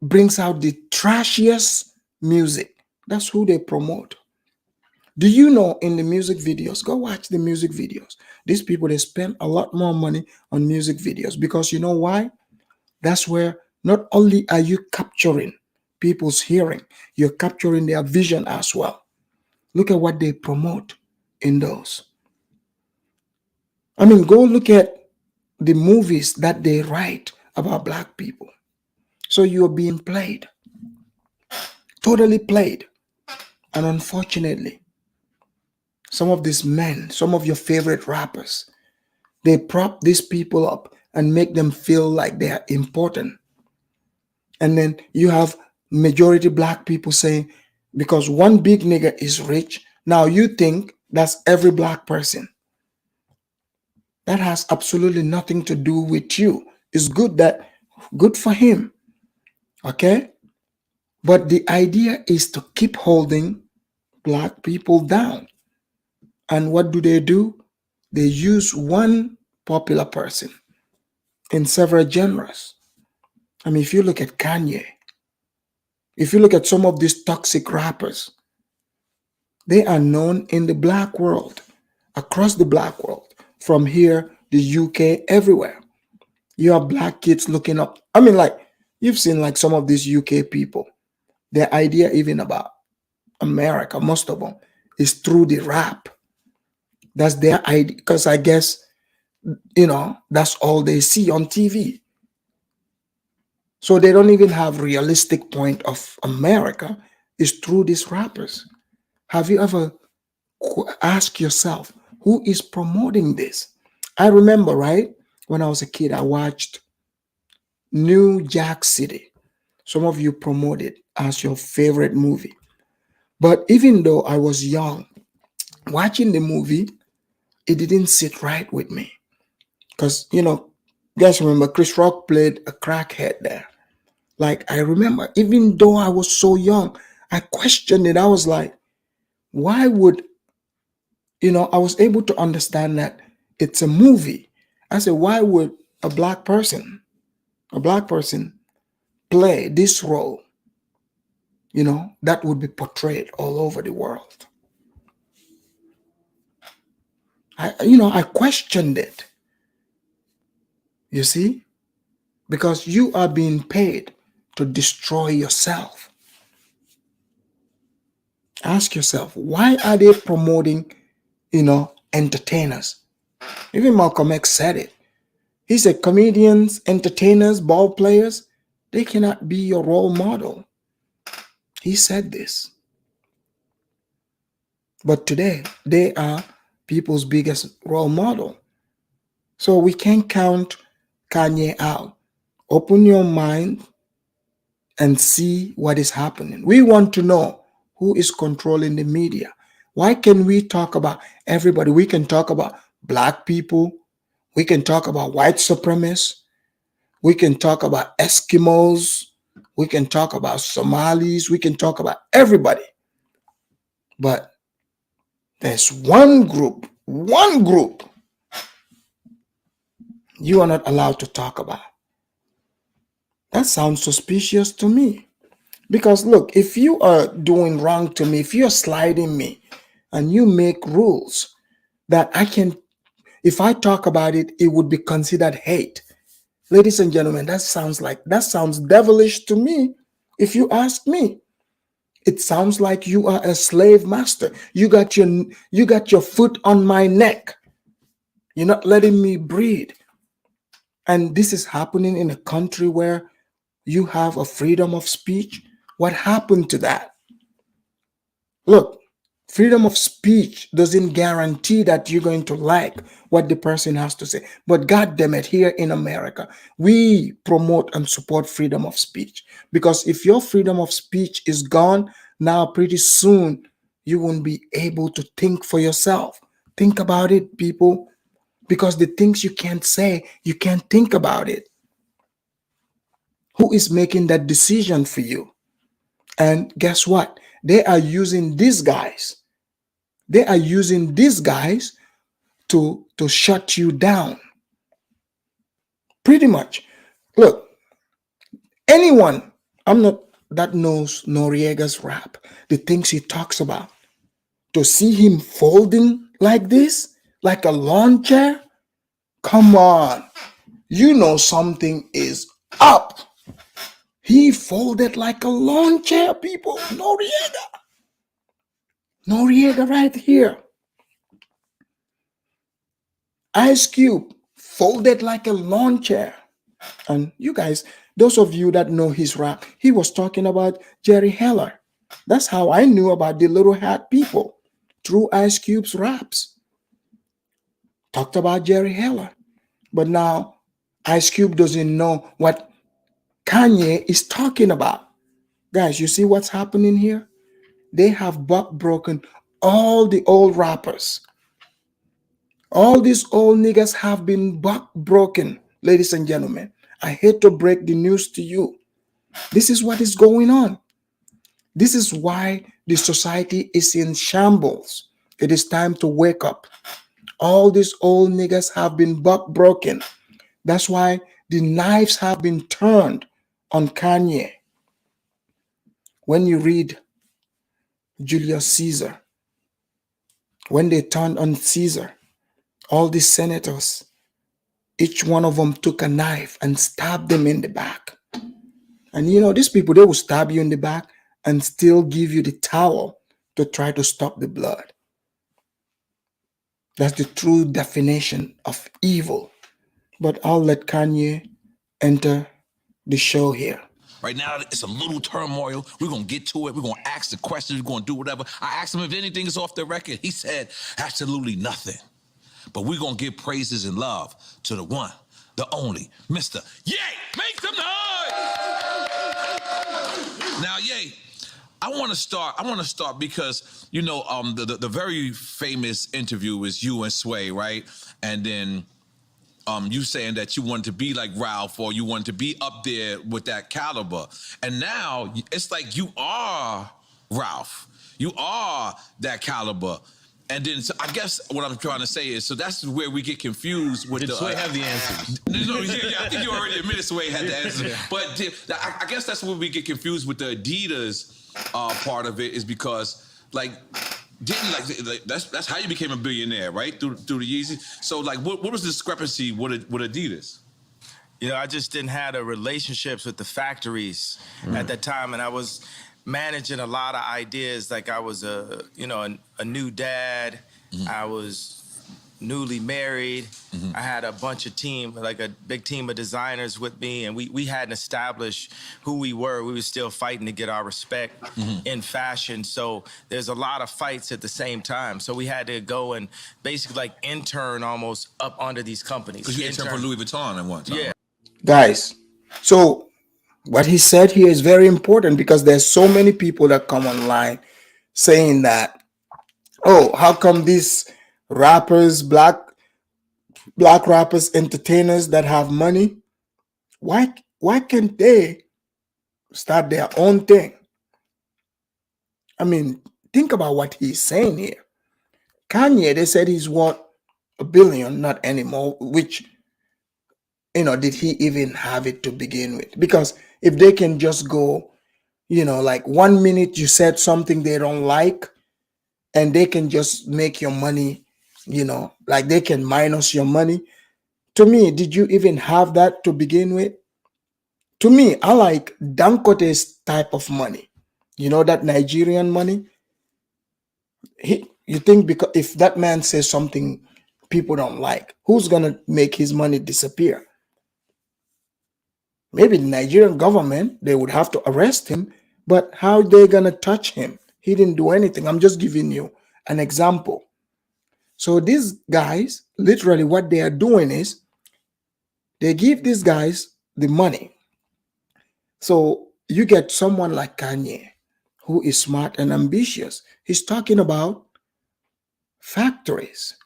brings out the trashiest music. That's who they promote. Do you know in the music videos, go watch the music videos. These people, they spend a lot more money on music videos because you know why? That's where not only are you capturing people's hearing, you're capturing their vision as well. Look at what they promote in those. I mean, go look at the movies that they write about black people. So you're being played, totally played. And unfortunately, some of these men, some of your favorite rappers, they prop these people up and make them feel like they are important. And then you have majority black people saying, because one big nigga is rich, now you think that's every black person. That has absolutely nothing to do with you. It's good for him. Okay? But the idea is to keep holding black people down. And what do? They use one popular person in several genres. I mean, if you look at Kanye, if you look at some of these toxic rappers, they are known in the black world, across the black world, from here, the UK, everywhere. You have black kids looking up. I mean, like, you've seen like some of these UK people, their idea even about America, most of them, is through the rap. That's their idea, because I guess, that's all they see on TV. So they don't even have realistic point of America is through these rappers. Have you ever asked yourself who is promoting this? I remember, right, when I was a kid, I watched New Jack City. Some of you promote it as your favorite movie. But even though I was young, watching the movie, it didn't sit right with me. Because, guys remember Chris Rock played a crackhead there. Like, I remember, even though I was so young, I questioned it. I was like, why would, I was able to understand that it's a movie. I said, why would a black person play this role, that would be portrayed all over the world? I questioned it, you see, because you are being paid to destroy yourself. Ask yourself, why are they promoting, entertainers? Even Malcolm X said it. He said, comedians, entertainers, ball players, they cannot be your role model. He said this. But today, they are people's biggest role model. So we can't count Kanye out. Open your mind and see what is happening. We want to know who is controlling the media. Why can we talk about everybody? We can talk about black people. We can talk about white supremacists. We can talk about Eskimos. We can talk about Somalis. We can talk about everybody. But there's one group you are not allowed to talk about. That sounds suspicious to me. Because look, if you are doing wrong to me, if you're sliding me and you make rules that if I talk about it, it would be considered hate. Ladies and gentlemen, that sounds devilish to me. If you ask me, it sounds like you are a slave master. You got your foot on my neck. You're not letting me breathe. And this is happening in a country where you have a freedom of speech. What happened to that? Look, freedom of speech doesn't guarantee that you're going to like what the person has to say. But God damn it, here in America, we promote and support freedom of speech. Because if your freedom of speech is gone, now pretty soon you won't be able to think for yourself. Think about it, people. Because the things you can't say, you can't think about it. Who is making that decision for you? And guess what? They are using these guys. They are using these guys to shut you down. Pretty much. Look, anyone that knows Noriega's rap, the things he talks about, to see him folding like this, like a lawn chair. Come on, you know something is up. He folded like a lawn chair, people. Noriega. Noriega right here. Ice Cube folded like a lawn chair. And you guys, those of you that know his rap, he was talking about Jerry Heller. That's how I knew about the Little Hat people, through Ice Cube's raps. Talked about Jerry Heller. But now Ice Cube doesn't know what Kanye is talking about. Guys, you see what's happening here? They have buck broken all the old rappers. All these old niggas have been buck broken, ladies and gentlemen. I hate to break the news to you. This is what is going on. This is why the society is in shambles. It is time to wake up. All these old niggas have been buck broken. That's why the knives have been turned on Kanye. When you read Julius Caesar, when they turned on Caesar, all these senators, each one of them took a knife and stabbed them in the back. And you know, these people, they will stab you in the back and still give you the towel to try to stop the blood. That's the true definition of evil. But I'll let Kanye enter the show here. Right now, it's a little turmoil. We're going to get to it. We're going to ask the questions. We're going to do whatever. I asked him if anything is off the record. He said absolutely nothing. But we're going to give praises and love to the one, the only, Mr. Ye. Make some noise! Now, Ye, I want to start because, you know, the very famous interview is you and Sway, right? And then you saying that you wanted to be like Ralph, or you wanted to be up there with that caliber. And now it's like you are Ralph. You are that caliber. And then, so I guess what I'm trying to say is, so that's where we get confused with Did Sway have the answers? No, yeah, I think you already admitted Sway had the answers. But I guess that's where we get confused with the Adidas part of it, is because, like, that's how you became a billionaire, right? Through the Yeezy. So, like, what was the discrepancy with Adidas? You know, I just didn't have the relationships with the factories at that time, and I was managing a lot of ideas. Like, I was a new dad. I was newly married. I had a bunch of team, like a big team of designers with me, and we hadn't established who we were. We were still fighting to get our respect in fashion. So there's a lot of fights at the same time. So we had to go and basically like intern almost up under these companies. Because you interned for Louis Vuitton at one time. Yeah. Guys, so what he said here is very important, because there's so many people that come online saying that, oh, how come these rappers, black rappers, entertainers that have money, why can't they start their own thing? I mean, think about what he's saying here. Kanye, they said he's worth $1 billion, not anymore, which, you know, did he even have it to begin with? Because if they can just go, you know, like 1 minute you said something they don't like, and they can just make your money, you know, like they can minus your money. To me, did you even have that to begin with? To me, I like Dangote's type of money. You know, that Nigerian money? You think because if that man says something people don't like, who's going to make his money disappear? Maybe the Nigerian government, they would have to arrest him, but how are they going to touch him? He didn't do anything. I'm just giving you an example. So these guys, literally what they are doing is they give these guys the money. So you get someone like Kanye, who is smart and ambitious. He's talking about factories.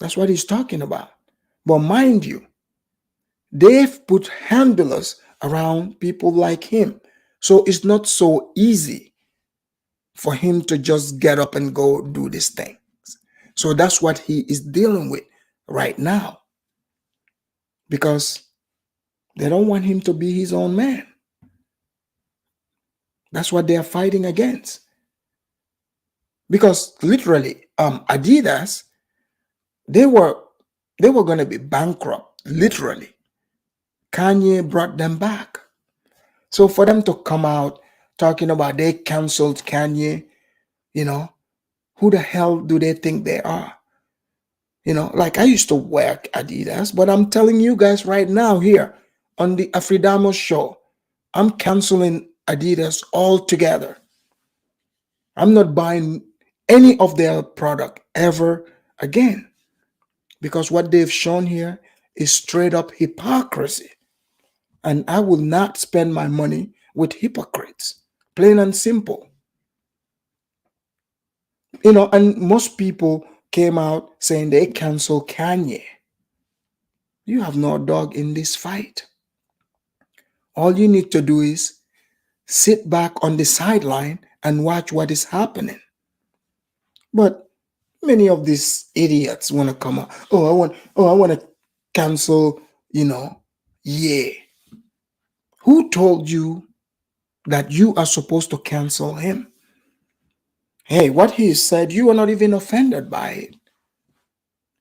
That's what he's talking about. But mind you, they've put handlers around people like him. So it's not so easy for him to just get up and go do these things. So that's what he is dealing with right now, because they don't want him to be his own man. That's what they are fighting against. because literally, Adidas, they were going to be bankrupt. Literally, Kanye brought them back. So for them to come out talking about they canceled Kanye, you know, who the hell do they think they are? Like I used to work Adidas, but I'm telling you guys right now here on the Afridamus show, I'm canceling Adidas altogether. I'm not buying any of their product ever again because what they've shown here is straight up hypocrisy. And I will not spend my money with hypocrites. Plain and simple. And most people came out saying they cancel Kanye. You have no dog in this fight. All you need to do is sit back on the sideline and watch what is happening. But many of these idiots want to come out. I want to cancel, yeah. Who told you that you are supposed to cancel him? Hey, what he said, you are not even offended by it.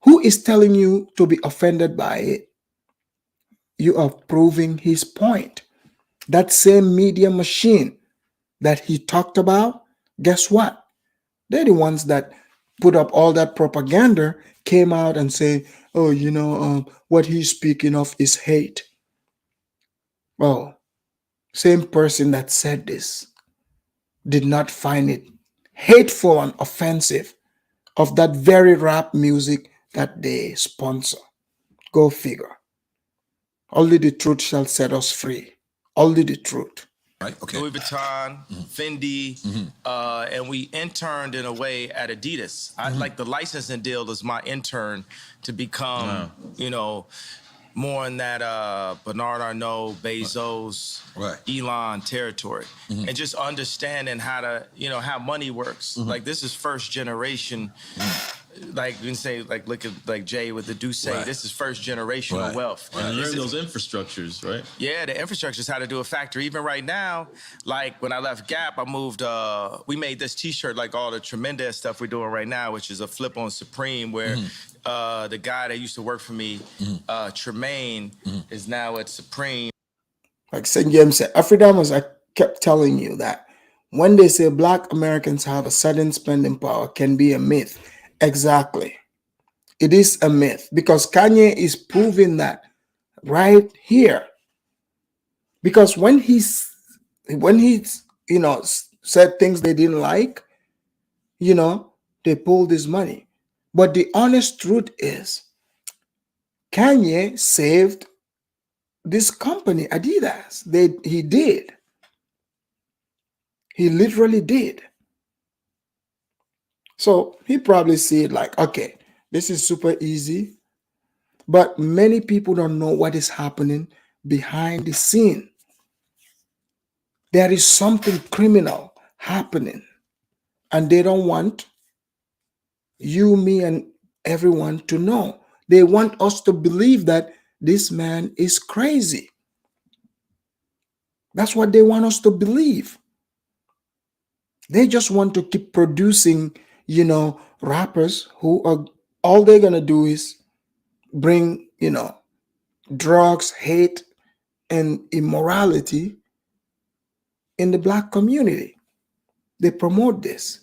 Who is telling you to be offended by it? You are proving his point. That same media machine that he talked about, guess what? They're the ones that put up all that propaganda, came out and say, oh, what he's speaking of is hate. Oh, same person that said this did not find it hateful and offensive of that very rap music that they sponsor. Go figure. Only the truth shall set us free. Only the truth. Right. Okay. Louis Vuitton, Fendi, and we interned in a way at Adidas. I like the licensing deal is my intern to become, more in that Bernard Arnault, Bezos, Right. Elon territory, and just understanding how to, how money works. Like this is first generation. Like you can say, like look at like Jay with the Duce. Right. This is first generational Right. wealth. And This learn is- those infrastructures, right? Yeah, the infrastructure is how to do a factory. Even right now, like when I left Gap, I moved. We made this T-shirt, like all the tremendous stuff we're doing right now, which is a flip on Supreme, where the guy that used to work for me, Tremaine, is now at Supreme. Like St. James said, Afridamus, I kept telling you that when they say Black Americans have a sudden spending power can be a myth. Exactly. It is a myth because Kanye is proving that right here. Because when he said things they didn't like, they pulled his money. But the honest truth is Kanye saved this company, Adidas. He did. He literally did. So he probably see it like, okay, this is super easy. But many people don't know what is happening behind the scene. There is something criminal happening. And they don't want you, me, and everyone to know. They want us to believe that this man is crazy. That's what they want us to believe. They just want to keep producing, rappers who are all they're gonna do is bring, drugs, hate, and immorality in the Black community. They promote this.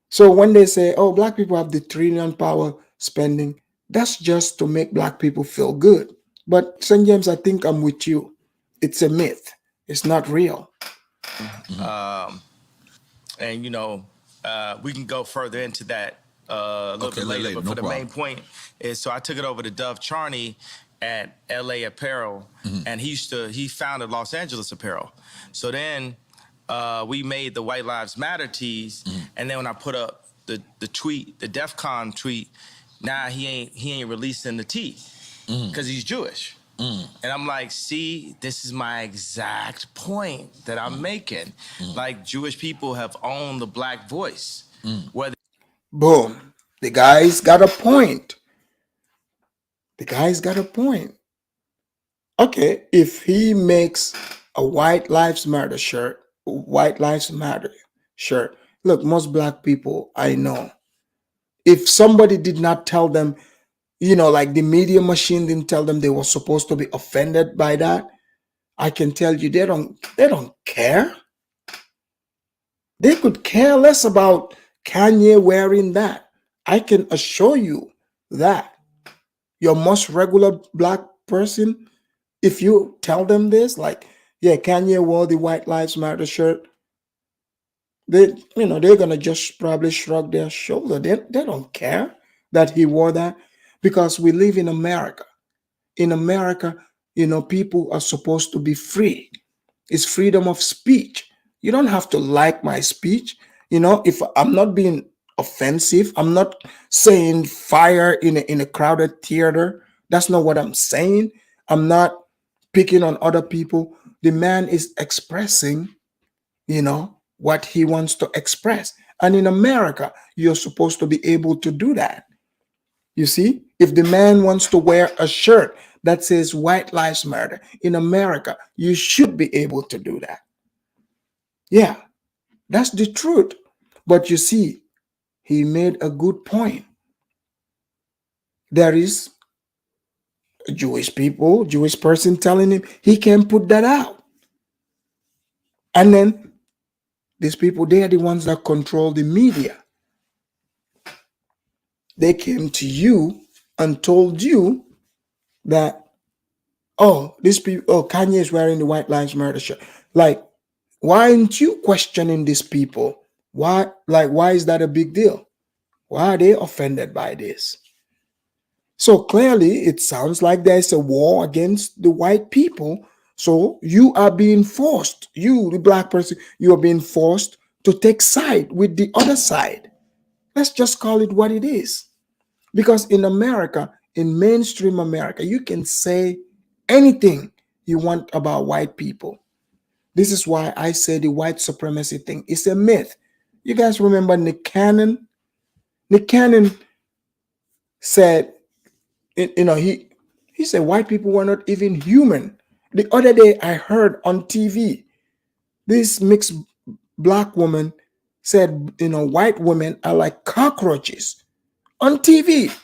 So when they say, oh, Black people have the trillion power spending, that's just to make Black people feel good. But St. James, I think I'm with you. It's a myth. It's not real. And we can go further into that a little bit later. But for the main point is, so I took it over to Dove Charney at LA Apparel, and he founded Los Angeles Apparel. So then we made the White Lives Matter tees, and then when I put up the tweet, the DEF CON tweet, now he ain't releasing the tee because he's Jewish. And I'm like, see, this is my exact point that I'm making. Like, Jewish people have owned the Black voice. Whether Boom. The guy's got a point. The guy's got a point. Okay, if he makes a White Lives Matter shirt, Look, most black people I know, if somebody did not tell them, like the media machine didn't tell them they were supposed to be offended by that, I can tell you they don't care. They could care less about Kanye wearing that. I can assure you that your most regular black person, if you tell them this, like, yeah, Kanye wore the White Lives Matter shirt, they're gonna just probably shrug their shoulder. They don't care that he wore that, because we live in America. In America, people are supposed to be free. It's freedom of speech. You don't have to like my speech. If I'm not being offensive, I'm not saying fire in a crowded theater. That's not what I'm saying. I'm not picking on other people. The man is expressing, what he wants to express. And in America, you're supposed to be able to do that. You see, if the man wants to wear a shirt that says White Lives Matter in America, you should be able to do that. Yeah, that's the truth. But you see, he made a good point. There is a Jewish person telling him he can't put that out. And then these people, they are the ones that control the media. They came to you and told you that, these people, Kanye is wearing the White Lives Matter shirt. Like, why aren't you questioning these people? Why is that a big deal? Why are they offended by this? So clearly, it sounds like there's a war against the white people. So you are being forced, you, the black person, you are being forced to take side with the other side. Let's just call it what it is. Because in America, in mainstream America, you can say anything you want about white people. This is why I say the white supremacy thing is a myth. You guys remember Nick Cannon? Nick Cannon said, he said white people were not even human. The other day I heard on TV, this mixed black woman said, white women are like cockroaches on TV.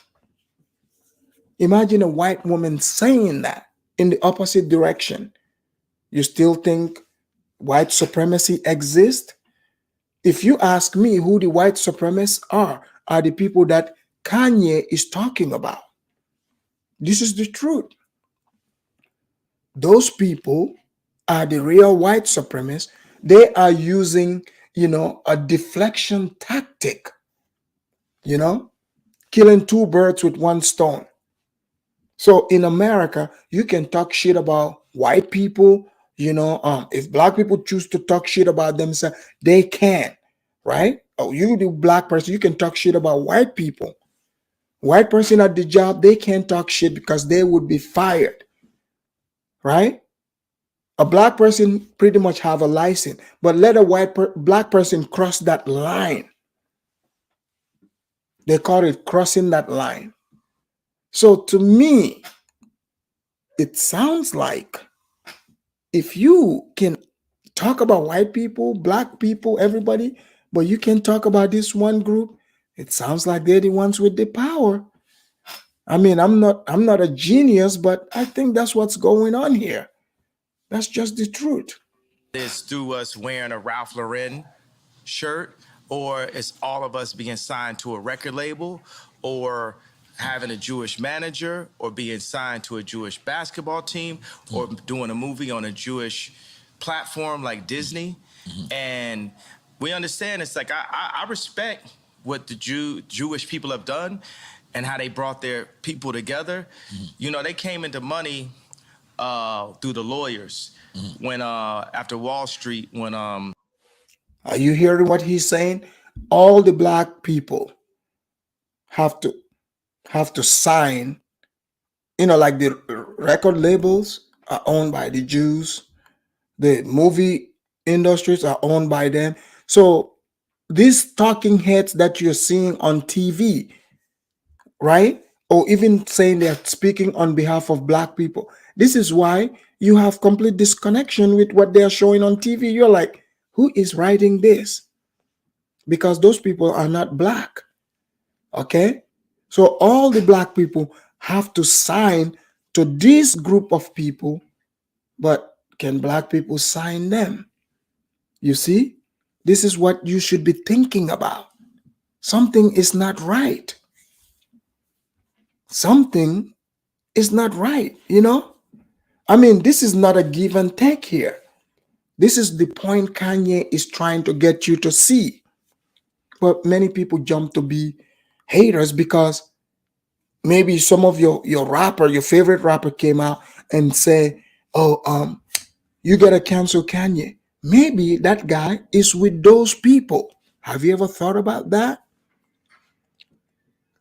Imagine a white woman saying that in the opposite direction. You still think white supremacy exists? If you ask me who the white supremacists are the people that Kanye is talking about. This is the truth. Those people are the real white supremacists. They are using, a deflection tactic, killing two birds with one stone. So in America, you can talk shit about white people. If black people choose to talk shit about themselves, they can, right? Oh, you, the black person, you can talk shit about white people. White person at the job, they can't talk shit because they would be fired, right? A black person pretty much have a license, but let a black person cross that line. They call it crossing that line. So to me, it sounds like if you can talk about white people, black people, everybody, but you can talk about this one group, it sounds like they're the ones with the power. I mean, I'm not a genius, but I think that's what's going on here. That's just the truth. It's through us wearing a Ralph Lauren shirt, or it's all of us being signed to a record label, or having a Jewish manager, or being signed to a Jewish basketball team, or doing a movie on a Jewish platform like Disney. And we understand it's like I respect what the Jewish people have done and how they brought their people together. They came into money through the lawyers when after Wall Street, when Are you hearing what he's saying? All the black people have to sign, like the record labels are owned by the Jews, the movie industries are owned by them. So these talking heads that you're seeing on TV, right? Or even saying they're speaking on behalf of black people. This is why you have complete disconnection with what they're showing on TV. You're like, who is writing this? because those people are not black. Okay? So all the black people have to sign to this group of people, but can black people sign them? You see? This is what you should be thinking about. Something is not right. Something is not right, you know? I mean, this is not a give and take here. This is the point Kanye is trying to get you to see. But many people jump to be haters because maybe some of your rapper, your favorite rapper came out and say, "Oh, you gotta cancel Kanye." Maybe that guy is with those people. Have you ever thought about that?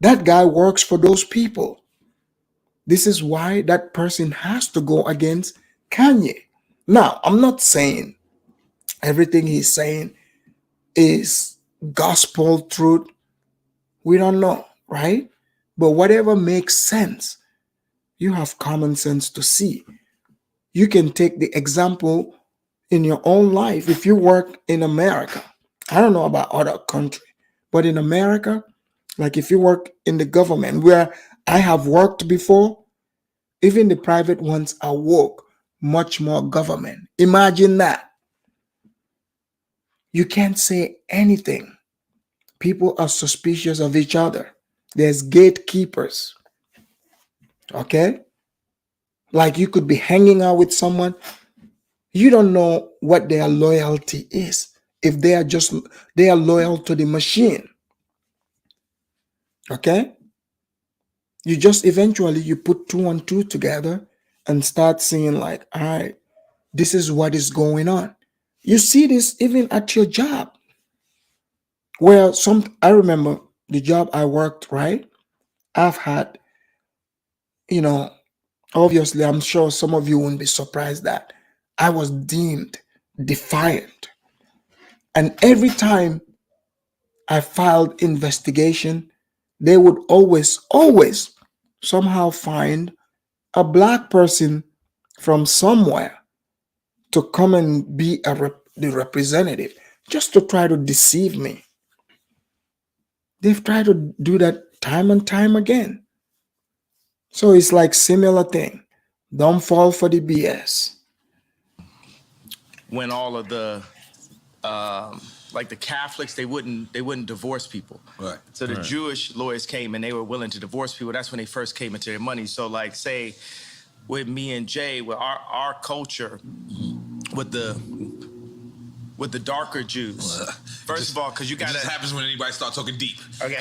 That guy works for those people. This is why that person has to go against Kanye. Now, I'm not saying everything he's saying is gospel truth. We don't know, right? But whatever makes sense, you have common sense to see. You can take the example in your own life. If you work in America, I don't know about other country, but in America, like if you work in the government where I have worked before, even the private ones are woke, much more government. Imagine that. You can't say anything. People are suspicious of each other. There's gatekeepers. Okay? Like you could be hanging out with someone, you don't know what their loyalty is. If they are loyal to the machine. Okay? You just eventually you put two and two together and start seeing like, all right, this is what is going on. You see this even at your job. Where I remember the job I worked, right? I've had, you know, obviously, I'm sure some of you won't be surprised that I was deemed defiant. And every time I filed investigation, they would always somehow find a black person from somewhere to come and be the representative just to try to deceive me. They've tried to do that time and time again. So it's like similar thing. Don't fall for the BS. When all of the like the Catholics, they wouldn't divorce people. Right. So the Jewish lawyers came and they were willing to divorce people. That's when they first came into their money. So like say with me and Jay, with our culture, with the darker Jews. First of all, because you got It just happens when anybody start talking deep. Okay.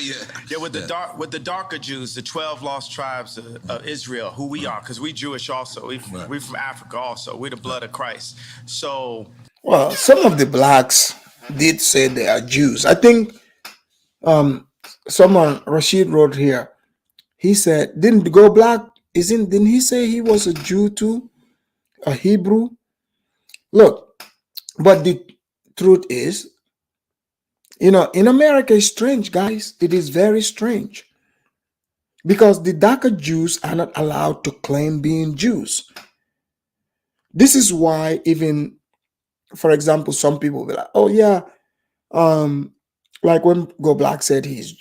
Yeah. With the darker Jews, the 12 lost tribes of Israel, who we are, because we Jewish also. We from Africa also. We're the blood of Christ. So Well, some of the blacks did say they are Jews. I think someone Rashid wrote here. He said, "Didn't Go Black? Didn't he say he was a Jew too, a Hebrew?" Look, but the truth is, in America, it's strange, guys. It is very strange because the darker Jews are not allowed to claim being Jews. This is why even, for example, some people will be like, "Oh yeah," like when Go Black said he's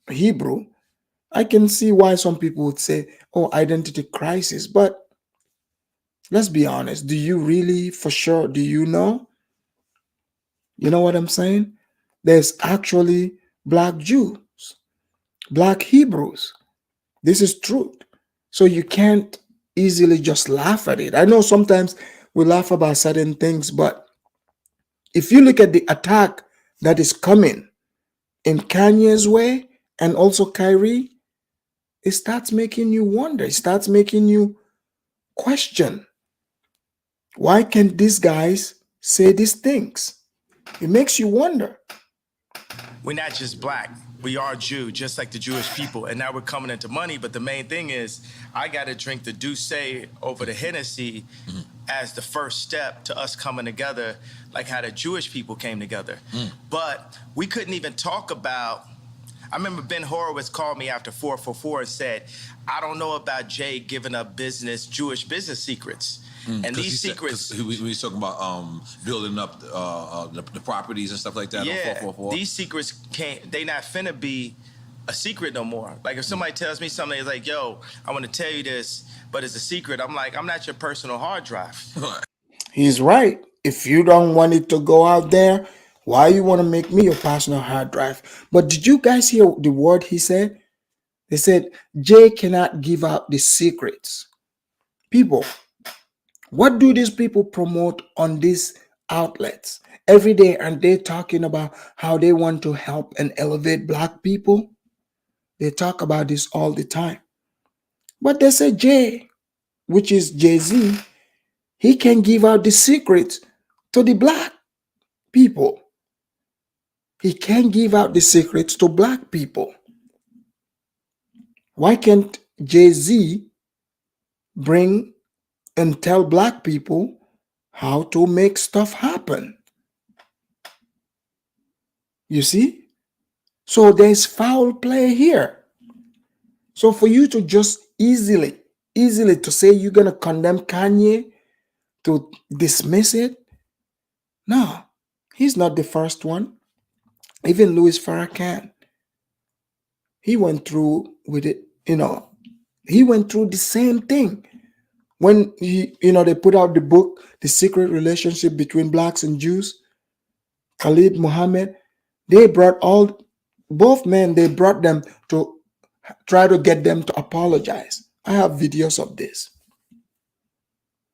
Hebrew, I can see why some people would say, "Oh, identity crisis." But let's be honest. Do you really, for sure, do you know? You know what I'm saying? There's actually black Jews, black Hebrews. This is truth. So you can't easily just laugh at it. I know sometimes we laugh about certain things, but if you look at the attack that is coming in Kanye's way and also Kyrie, it starts making you wonder. It starts making you question. Why can't these guys say these things? It makes you wonder. we're not just black. We are Jew, just like the Jewish people. And now we're coming into money. But the main thing is, I got to drink the Douce over the Hennessy as the first step to us coming together, like how the Jewish people came together. But we couldn't even talk about. I remember Ben Horowitz called me after 444 and said, "I don't know about Jay giving up Jewish business secrets." And these secrets, because we was talking about building up the properties and stuff like that. yeah, on 444. these secrets they not finna be a secret no more. Like if somebody tells me something, it's like, yo, I want to tell you this, but it's a secret. I'm like, I'm not your personal hard drive. He's right. If you don't want it to go out there, why you want to make me your personal hard drive? But did you guys hear the word he said? They said Jay cannot give out the secrets. People, what do these people promote on these outlets every day? And they talking about how they want to help and elevate black people. They talk about this all the time. But they say Jay, which is Jay-Z, he can give out the secrets to the black people. He can give out the secrets to black people. Why can't Jay-Z bring and tell black people how to make stuff happen? You see? So there's foul play here. So for you to just easily to say you're going to condemn Kanye, to dismiss it, no, he's not the first one. Even Louis Farrakhan, he went through with it, he went through the same thing. When they put out the book, The Secret Relationship Between Blacks and Jews, Khalid Muhammad, they brought both men, they brought them to try to get them to apologize. I have videos of this.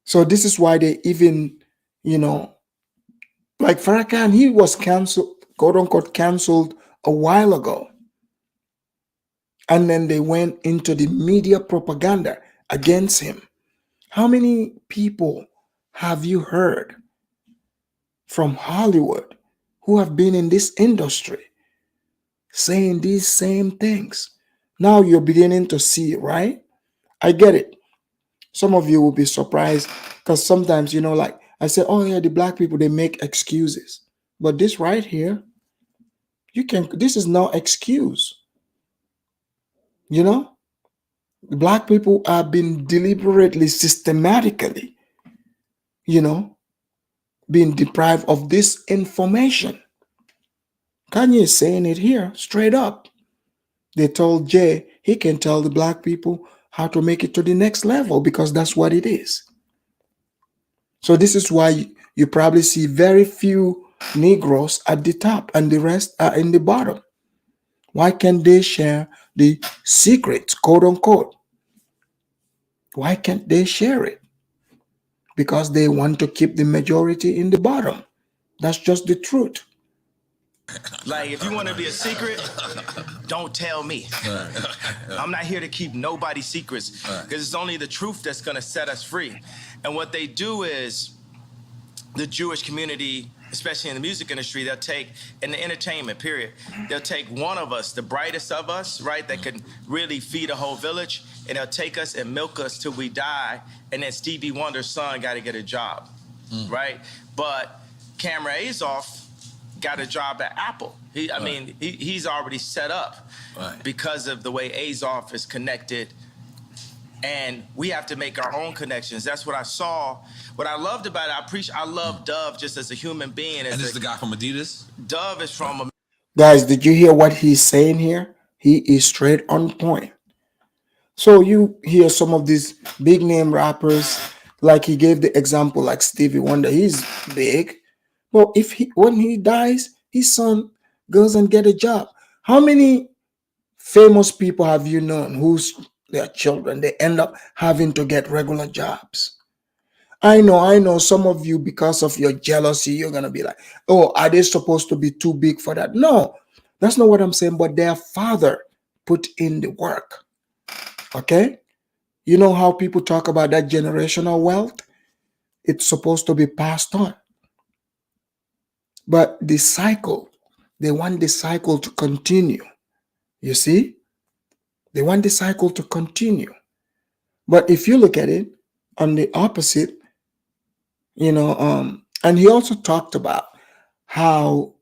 So this is why they even, like Farrakhan, he was canceled, quote unquote, canceled a while ago. And then they went into the media propaganda against him. How many people have you heard from Hollywood who have been in this industry saying these same things? Now you're beginning to see it, right? I get it. Some of you will be surprised because sometimes, like I say, oh yeah, the black people, they make excuses. But this right here, this is no excuse. Black people have been deliberately, systematically, being deprived of this information. Kanye is saying it here straight up. They told Jay he can tell the black people how to make it to the next level because that's what it is. So this is why you probably see very few Negroes at the top and the rest are in the bottom. Why can't they share the secrets, quote unquote? Why can't they share it? Because they want to keep the majority in the bottom. That's just the truth. Like, if you want to be a secret, don't tell me. I'm not here to keep nobody's secrets because it's only the truth that's going to set us free. And what they do is the Jewish community, especially in the music industry, they'll take, in the entertainment period, they'll take one of us, the brightest of us, right, that can really feed a whole village, and they'll take us and milk us till we die, and then Stevie Wonder's son got to get a job, right? But Camera Azoff got a job at Apple. He's already set up because of the way Azoff is connected, and we have to make our own connections. That's what I saw. What I loved about it, I love Dove just as a human being. And this is the guy from Adidas? Dove is from... Guys, did you hear what he's saying here? He is straight on point. So you hear some of these big name rappers, like he gave the example, like Stevie Wonder, he's big. Well, when he dies, his son goes and get a job. How many famous people have you known whose their children, they end up having to get regular jobs? I know some of you, because of your jealousy, you're going to be like, oh, are they supposed to be too big for that? No, that's not what I'm saying. But their father put in the work. Okay? You know how people talk about that generational wealth? It's supposed to be passed on. But the cycle, they want the cycle to continue. You see? They want the cycle to continue. But if you look at it on the opposite, and he also talked about how,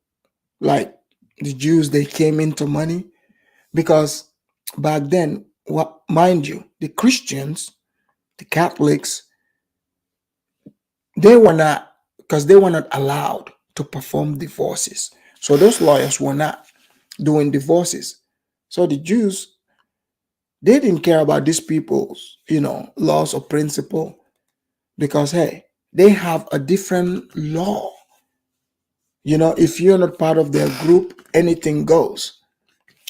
like, the Jews, they came into money because back then, mind you, the Christians, the Catholics, they were not, because they were not allowed to perform divorces. So those lawyers were not doing divorces. So the Jews, they didn't care about these people's, laws or principle, because hey, they have a different law. If you're not part of their group, anything goes.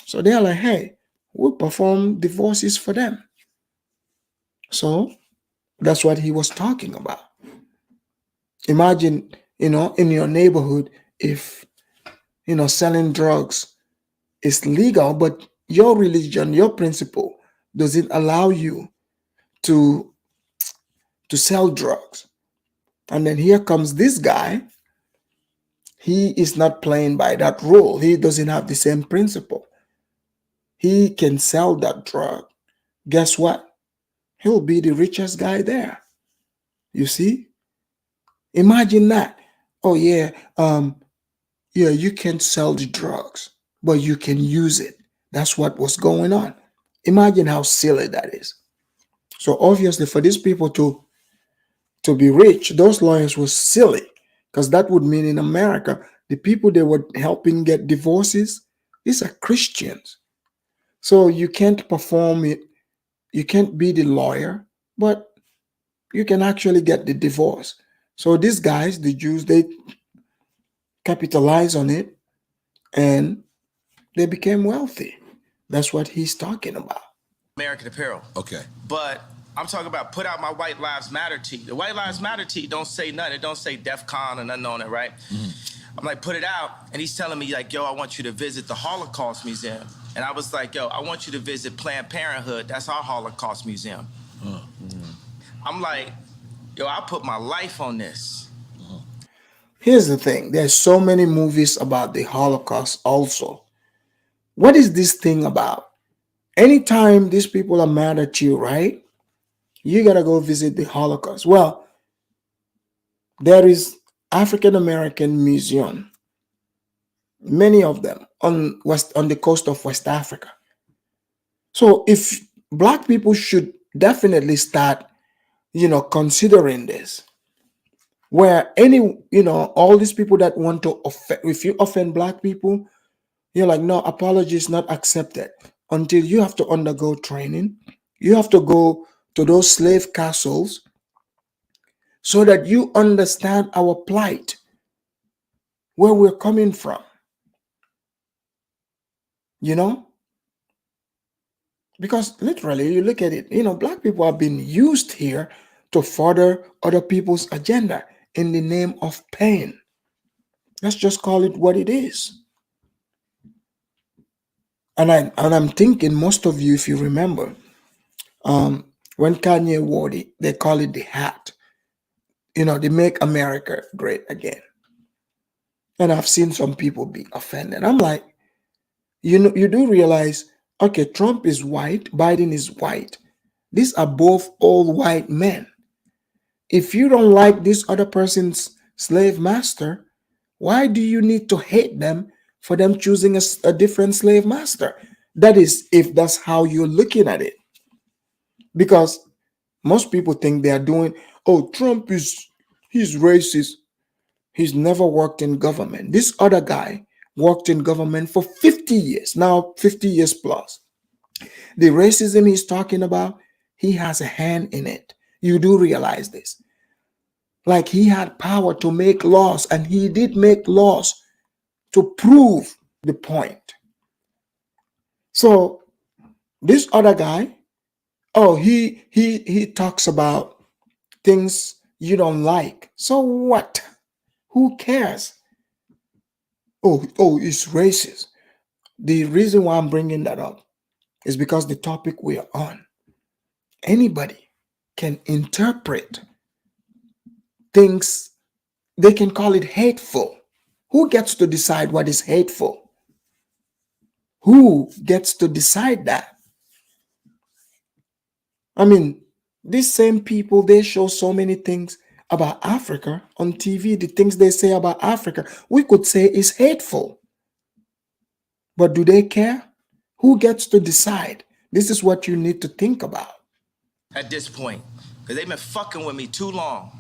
So they're like, hey, we'll perform divorces for them. So that's what he was talking about. Imagine, in your neighborhood, if, selling drugs is legal, but your religion, your principle doesn't allow you to sell drugs. And then here comes this guy. He is not playing by that rule. He doesn't have the same principle. He can sell that drug. Guess what? He'll be the richest guy there. You see? Imagine that. Oh yeah, yeah, you can sell the drugs, but you can use it. That's what was going on. Imagine how silly that is. So obviously, for these people to be rich, those lawyers were silly, because that would mean in America, the people they were helping get divorces, these are Christians. So you can't perform it, you can't be the lawyer, but you can actually get the divorce. So these guys, the Jews, they capitalize on it and they became wealthy. That's what he's talking about. American Apparel. Okay. But I'm talking about put out my White Lives Matter tee. The White Lives Matter tee don't say nothing. It don't say DEF CON or nothing on it, right? I'm like, put it out. And he's telling me like, yo, I want you to visit the Holocaust Museum. And I was like, yo, I want you to visit Planned Parenthood. That's our Holocaust Museum. I'm like, yo, I put my life on this. Here's the thing, there's so many movies about the Holocaust also. What is this thing about? Anytime these people are mad at you, right? You gotta go visit the Holocaust. Well, there is African American museum, many of them on the coast of West Africa. So if black people should definitely start, considering this, where all these people that want to offend, if you offend black people, you're like, no, apology is not accepted until you have to undergo training. You have to go to those slave castles so that you understand our plight, where we're coming from. Because literally, you look at it, black people have been used here to further other people's agenda in the name of pain. Let's just call it what it is. And I'm thinking most of you, if you remember, when Kanye wore it, they call it the hat. They make America great again. And I've seen some people be offended. I'm like, you do realize, okay, Trump is white, Biden is white. These are both all white men. If you don't like this other person's slave master, why do you need to hate them for them choosing a different slave master? That is, if that's how you're looking at it. Because most people think they are doing, oh, Trump he's racist. He's never worked in government. This other guy worked in government for 50 years, now 50 years plus. The racism he's talking about, he has a hand in it. You do realize this. Like, he had power to make laws, and he did make laws to prove the point. So this other guy, oh, he talks about things you don't like. So what? Who cares? Oh, it's racist. The reason why I'm bringing that up is because the topic we are on, anybody can interpret things. They can call it hateful. Who gets to decide what is hateful? Who gets to decide that? I mean, these same people, they show so many things about Africa on TV. The things they say about Africa, we could say is hateful. But do they care? Who gets to decide? This is what you need to think about. At this point, because they've been fucking with me too long.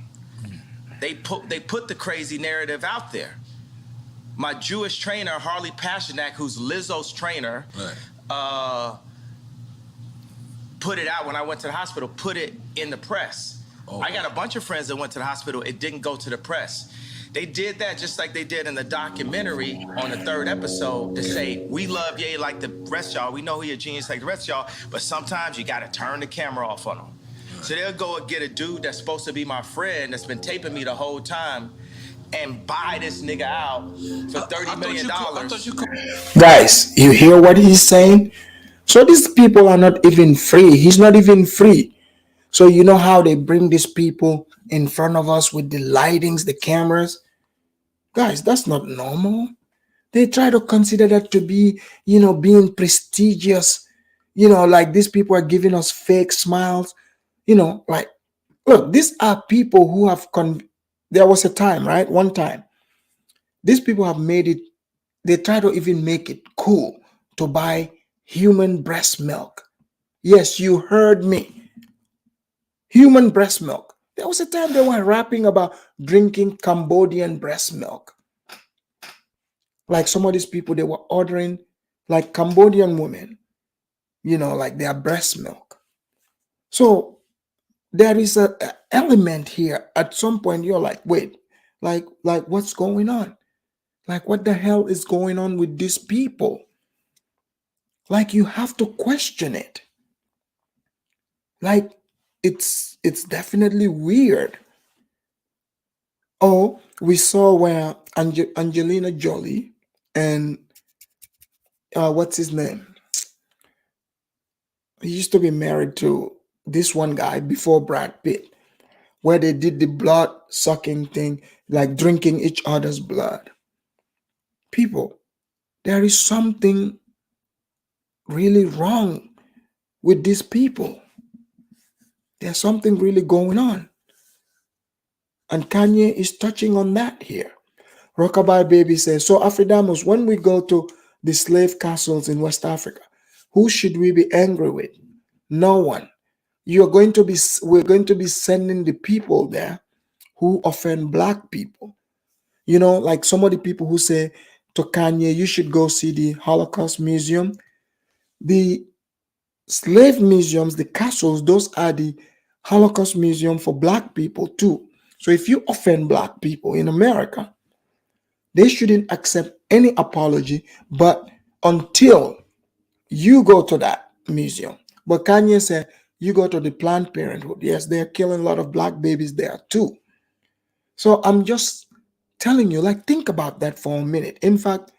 they put the crazy narrative out there. My Jewish trainer, Harley Pasternak, who's Lizzo's trainer, put it out when I went to the hospital, put it in the press. Oh, I got a bunch of friends that went to the hospital. It didn't go to the press. They did that just like they did in the documentary on the 3rd episode to say, we love Ye like the rest of y'all. We know he a genius like the rest of y'all, but sometimes you got to turn the camera off on him. So they'll go and get a dude that's supposed to be my friend that's been taping me the whole time and buy this nigga out for $30 million. Guys, you hear what he's saying? So these people are not even free. He's not even free. So you know how they bring these people in front of us with the lightings, the cameras? Guys, that's not normal. They try to consider that to be, being prestigious. Like these people are giving us fake smiles. Like, look, these are people who have there was a time, right? One time, these people have made it, they try to even make it cool to buy human breast milk. Yes, you heard me. Human breast milk. There was a time they were rapping about drinking Cambodian breast milk. Like some of these people, they were ordering like Cambodian women, like their breast milk. So there is a element here. At some point, you're like, wait, like what's going on? Like, what the hell is going on with these people? Like, you have to question it. Like, it's definitely weird. Oh, we saw where Angelina Jolie and what's his name? He used to be married to this one guy before Brad Pitt, where they did the blood sucking thing, like drinking each other's blood. People, there is something really wrong with these people. There's something really going on. And Kanye is touching on that here. Rockabye Baby says, so Afridamus, when we go to the slave castles in West Africa, who should we be angry with? No one. We're going to be sending the people there who offend black people. Like some of the people who say to Kanye, you should go see the Holocaust Museum. The slave museums, the castles, those are the Holocaust Museum for black people too. So if you offend black people in America, they shouldn't accept any apology, but until you go to that museum. But Kanye said, you go to the Planned Parenthood. Yes, they're killing a lot of black babies there too. So I'm just telling you, like, think about that for a minute. In fact,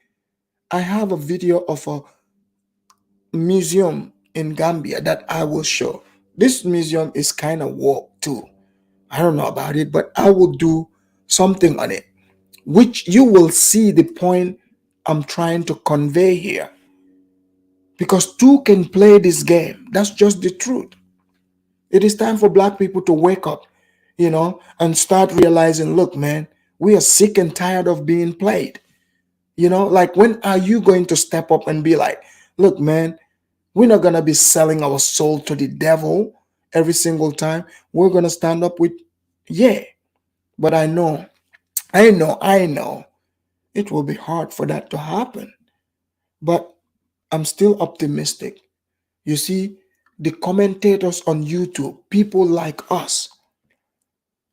I have a video of a museum in Gambia that I will show. This museum is kind of woke too. I don't know about it, but I will do something on it, which you will see the point I'm trying to convey here. Because two can play this game. That's just the truth. It is time for black people to wake up, and start realizing, look, man, we are sick and tired of being played. Like, when are you going to step up and be like, look, man, we're not going to be selling our soul to the devil every single time. We're going to stand up with, yeah. But I know it will be hard for that to happen. But I'm still optimistic. You see, the commentators on YouTube, people like us,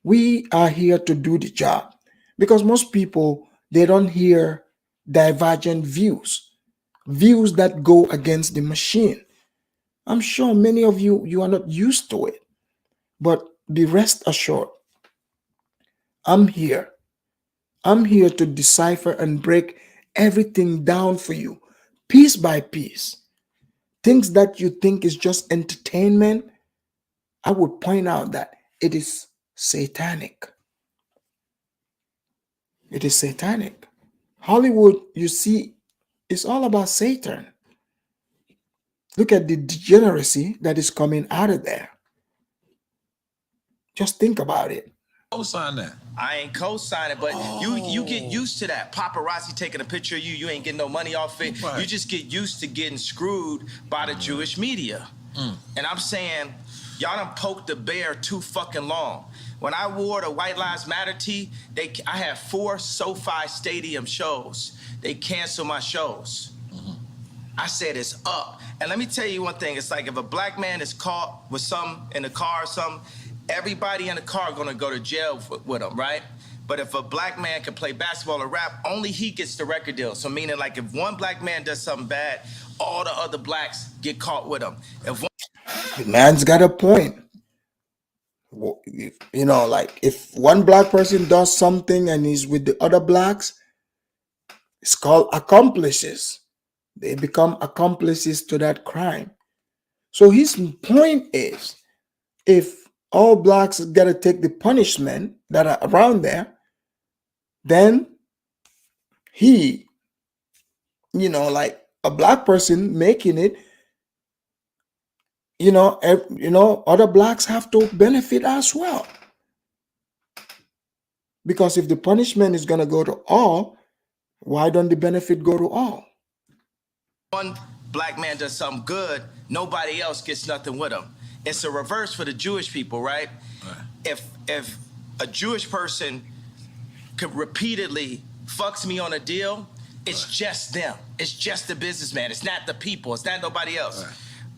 we are here to do the job. Because most people, they don't hear divergent views that go against the machine. I'm sure many of you are not used to it. But be rest assured, I'm here. I'm here to decipher and break everything down for you, piece by piece. Things that you think is just entertainment, I would point out that it is satanic. It is satanic. HollyWood, you see, it's all about Satan. Look at the degeneracy that is coming out of there. Just think about it. Co-sign that. I ain't co-signing, but you get used to that. Paparazzi taking a picture of you, you ain't getting no money off it. Right. You just get used to getting screwed by the Jewish media. And I'm saying, Y'all done poked the bear too fucking long. When I wore the White Lives Matter tee, I had 4 SoFi Stadium shows. They canceled my shows. I said it's up. And let me tell you one thing. It's like if a black man is caught with something in the car or something, everybody in the car gonna go to jail with him, right? But if a black man can play basketball or rap, only he gets the record deal. So meaning like if one black man does something bad, all the other blacks get caught with him. If one The man's got a point. You know, like if one black person does something and he's with the other blacks, it's called accomplices. They become accomplices to that crime. So his point is, if all blacks got to take the punishment that are around there, then he, you know, like a black person making it, other blacks have to benefit as well. Because if the punishment is going to go to all, why don't the benefit go to all? one black man does something good, nobody else gets nothing with him. It's a reverse for the Jewish people, right? If a Jewish person could repeatedly fucks me on a deal, it's just them. It's just the businessman. It's not the people. It's not nobody else.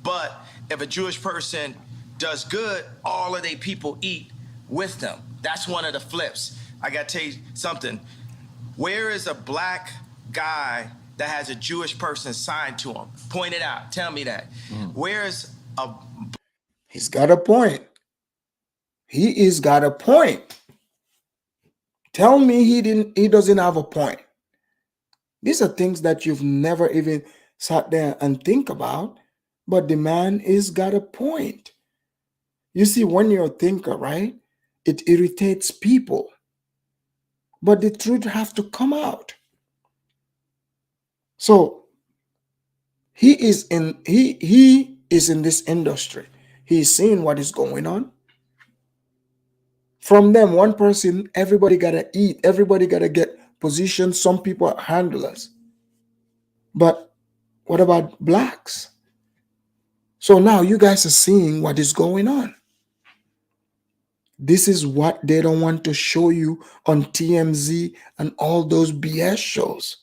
But if a Jewish person does good, all of their people eat with them. That's one of the flips. I got to tell you something. Where is a black guy that has a Jewish person signed to him? Point it out. Tell me that. Where is a... He's got a point. He is got a point. Tell me he doesn't have a point. These are things that you've never even sat there and think about, but the man is got a point. You see, when you're a thinker, right, it irritates people. But the truth have to come out. So he is in this industry. He's seeing what is going on. From them, one person, everybody gotta eat, everybody gotta get positions. Some people are handlers. But what about blacks? So now you guys are seeing what is going on. This is what they don't want to show you on TMZ and all those BS shows.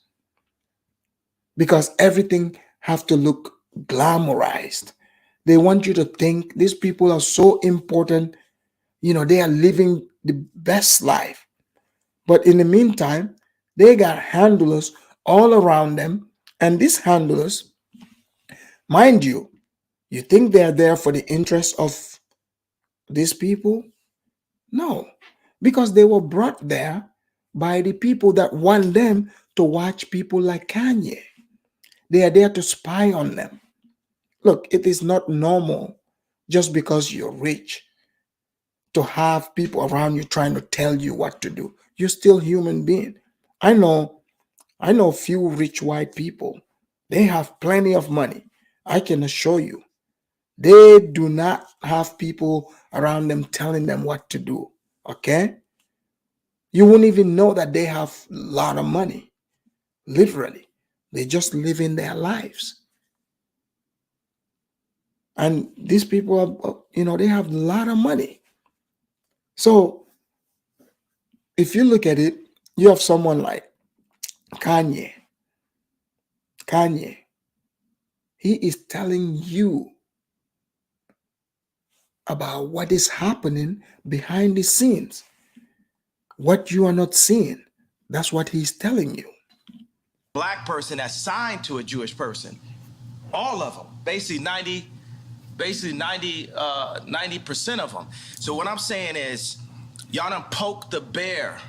Because everything have to look glamorized. They want you to think these people are so important. You know, they are living the best life. But in the meantime, they got handlers all around them. And these handlers, mind you, you think they're there for the interest of these people? No, because they were brought there by the people that want them to watch people like Kanye. They are there to spy on them. Look, it is not normal just because you're rich to have people around you trying to tell you what to do. You're still a human being. I know few rich white people. They have plenty of money. I can assure you. They do not have people around them telling them what to do. Okay? You wouldn't even know that they have a lot of money. Literally. They just living their lives. And these people are, they have a lot of money. So if you look at it, you have someone like Kanye. He is telling you about what is happening behind the scenes. What you are not seeing. That's what he's telling you. Black person that's signed to a Jewish person. All of them. Basically 90% of them. So what I'm saying is, y'all done poked the bear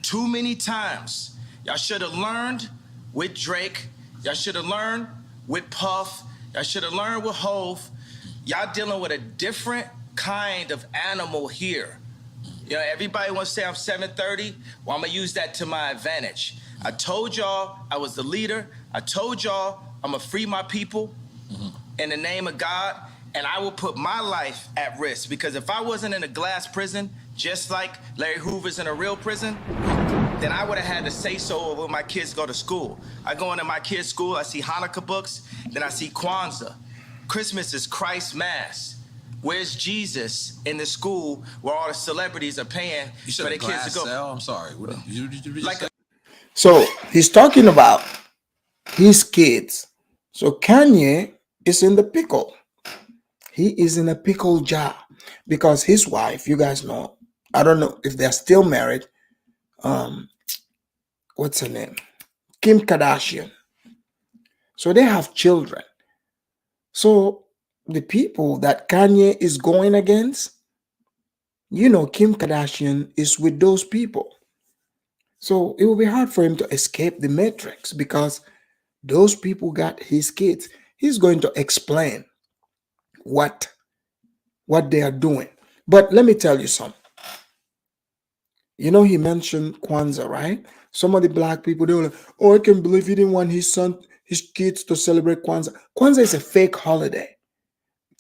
too many times. Y'all should have learned with Drake. Y'all should have learned with Puff. Y'all should have learned with Hove. Y'all dealing with a different kind of animal here. You know, everybody wants to say I'm 730. Well, I'm going to use that to my advantage. I told y'all I was the leader. I told y'all I'm going to free my people in the name of God, and I will put my life at risk, because if I wasn't in a glass prison, just like Larry Hoover's in a real prison, then I would have had to say so when my kids go to school. I go into my kids' school, I see Hanukkah books, then I see Kwanzaa. Christmas is Christ's Mass. where's Jesus in the school where all the celebrities are paying You for said their a kids glass to go? cell? I'm sorry. What did you just Like say? So he's talking about his kids. So Kanye is in the pickle. He is in a pickle jar because his wife, you guys know, I don't know if they're still married. Um, what's her name? Kim Kardashian. So they have children. So the people that Kanye is going against, you know, Kim Kardashian is with those people. So it will be hard for him to escape the matrix because those people got his kids. He's going to explain what they are doing. But let me tell you something. You know, he mentioned Kwanzaa, right? Some of the black people, they were like, oh, I can't believe he didn't want his kids to celebrate Kwanzaa. Kwanzaa is a fake holiday.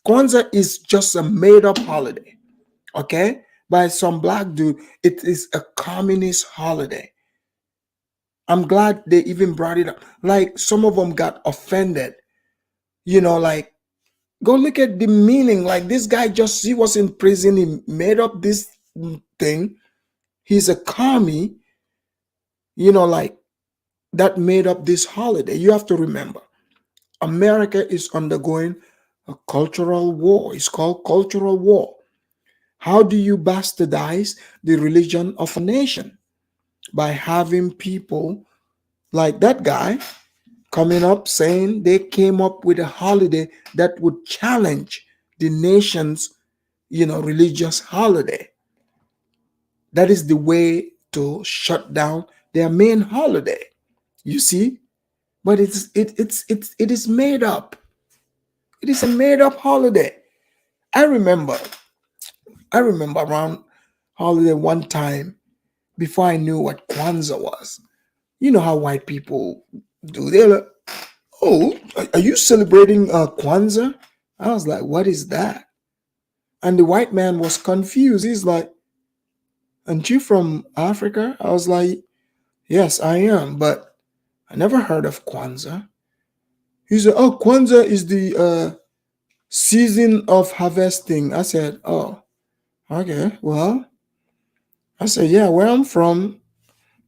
Kwanzaa is just a made up holiday, okay? By some black dude. It is a communist holiday. I'm glad they even brought it up. Like, some of them got offended, you know, like, go look at the meaning. Like, this guy he was in prison, he made up this thing. He's a commie, you know, like, that made up this holiday. You have to remember, America is undergoing a cultural war. It's called cultural war. How do you bastardize the religion of a nation? By having people like that guy coming up saying they came up with a holiday that would challenge the nation's, you know, religious holiday. That is the way to shut down their main holiday. You see? But it is made up. It is a made up holiday. I remember around holiday one time before I knew what Kwanzaa was. You know how white people do. They're like, oh, are you celebrating Kwanzaa? I was like, what is that? And the white man was confused. He's like, aren't you from Africa? I was like, yes, I am, but I never heard of Kwanzaa. He said, oh, Kwanzaa is the season of harvesting. I said, oh, okay, well, I said, yeah, where I'm from,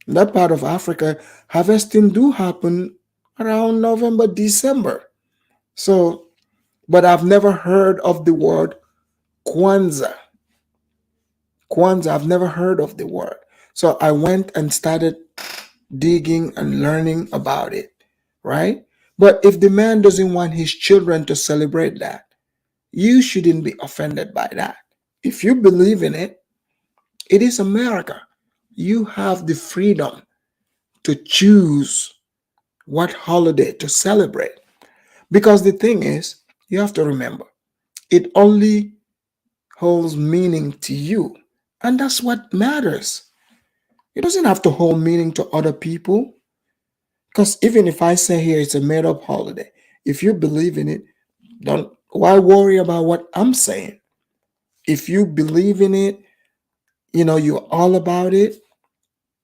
that part of Africa, harvesting do happen around November, December. So, but I've never heard of the word Kwanzaa. Kwanzaa, I've never heard of the word. So I went and started digging and learning about it, right? But if the man doesn't want his children to celebrate that, you shouldn't be offended by that. If you believe in it, it is America. You have the freedom to choose what holiday to celebrate. Because the thing is, you have to remember, it only holds meaning to you. And that's what matters. It doesn't have to hold meaning to other people. Because even if I say here it's a made up holiday, if you believe in it, don't why worry about what I'm saying? If you believe in it, you know, you're all about it,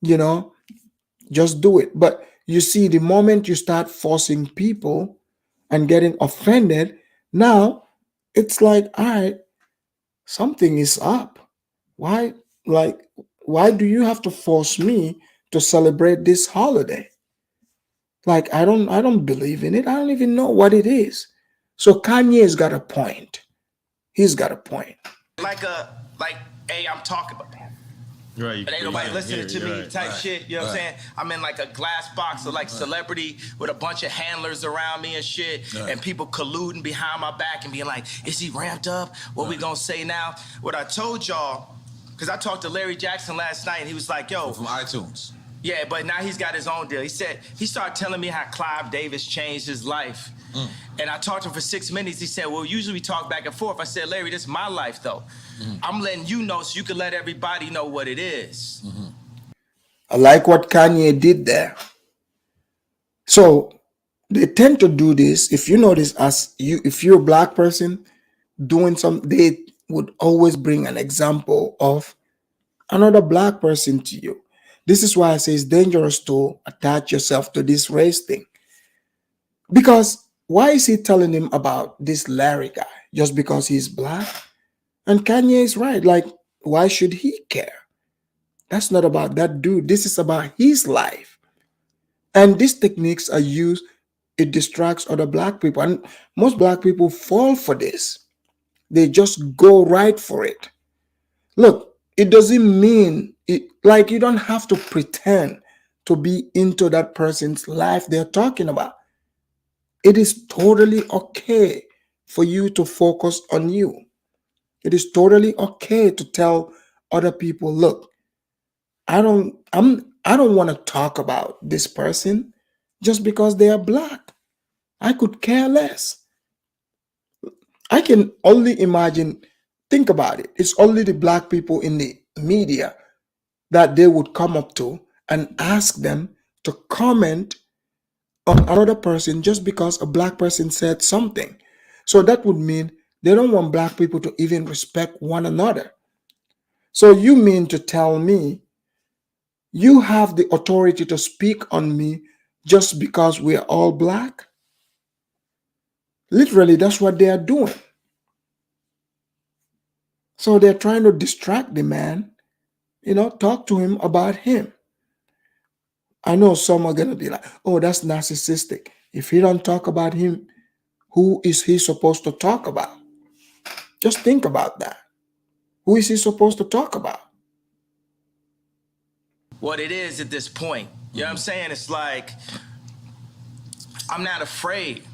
you know, just do it. But you see, the moment you start forcing people and getting offended, now it's like, all right, something is up. Why, like, why do you have to force me to celebrate this holiday? Like, I don't believe in it. I don't even know what it is. So Kanye's got a point. He's got a point. like, hey, I'm talking about. Right. But ain't nobody listening to me type shit, you know what I'm saying? I'm in like a glass box of like celebrity with a bunch of handlers around me and shit, and people colluding behind my back and being like, is he ramped up? What we gonna say now? What I told y'all, because I talked to Larry Jackson last night and he was like, yo. From iTunes. Yeah, but now he's got his own deal. He started telling me how Clive Davis changed his life. And I talked to him for 6 minutes. He said, well, usually we talk back and forth. I said, Larry, this is my life, though. I'm letting you know so you can let everybody know what it is. I like what Kanye did there. So they tend to do this. If you notice, if you're a black person doing something, they would always bring an example of another black person to you. This is why I say it's dangerous to attach yourself to this race thing. Because why is he telling him about this Larry guy? Just because he's black? And Kanye is right. Like, why should he care? That's not about that dude. This is about his life. And these techniques are used, it distracts other black people. And most black people fall for this. They just go right for it. Look, it doesn't mean it, like, you don't have to pretend to be into that person's life they're talking about. It is totally okay for you to focus on you. It is totally okay to tell other people, look, I don't want to talk about this person just because they are black. I could care less. I can only imagine, think about it. It's only the black people in the media that they would come up to and ask them to comment on another person just because a black person said something. So that would mean they don't want black people to even respect one another. So you mean to tell me you have the authority to speak on me just because we are all black? Literally, that's what they are doing. So they're trying to distract the man, talk to him about him. I know some are going to be like, oh, that's narcissistic. If he don't talk about him, who is he supposed to talk about? Just think about that. Who is he supposed to talk about? What it is at this point. You know what I'm saying? It's like, I'm not afraid.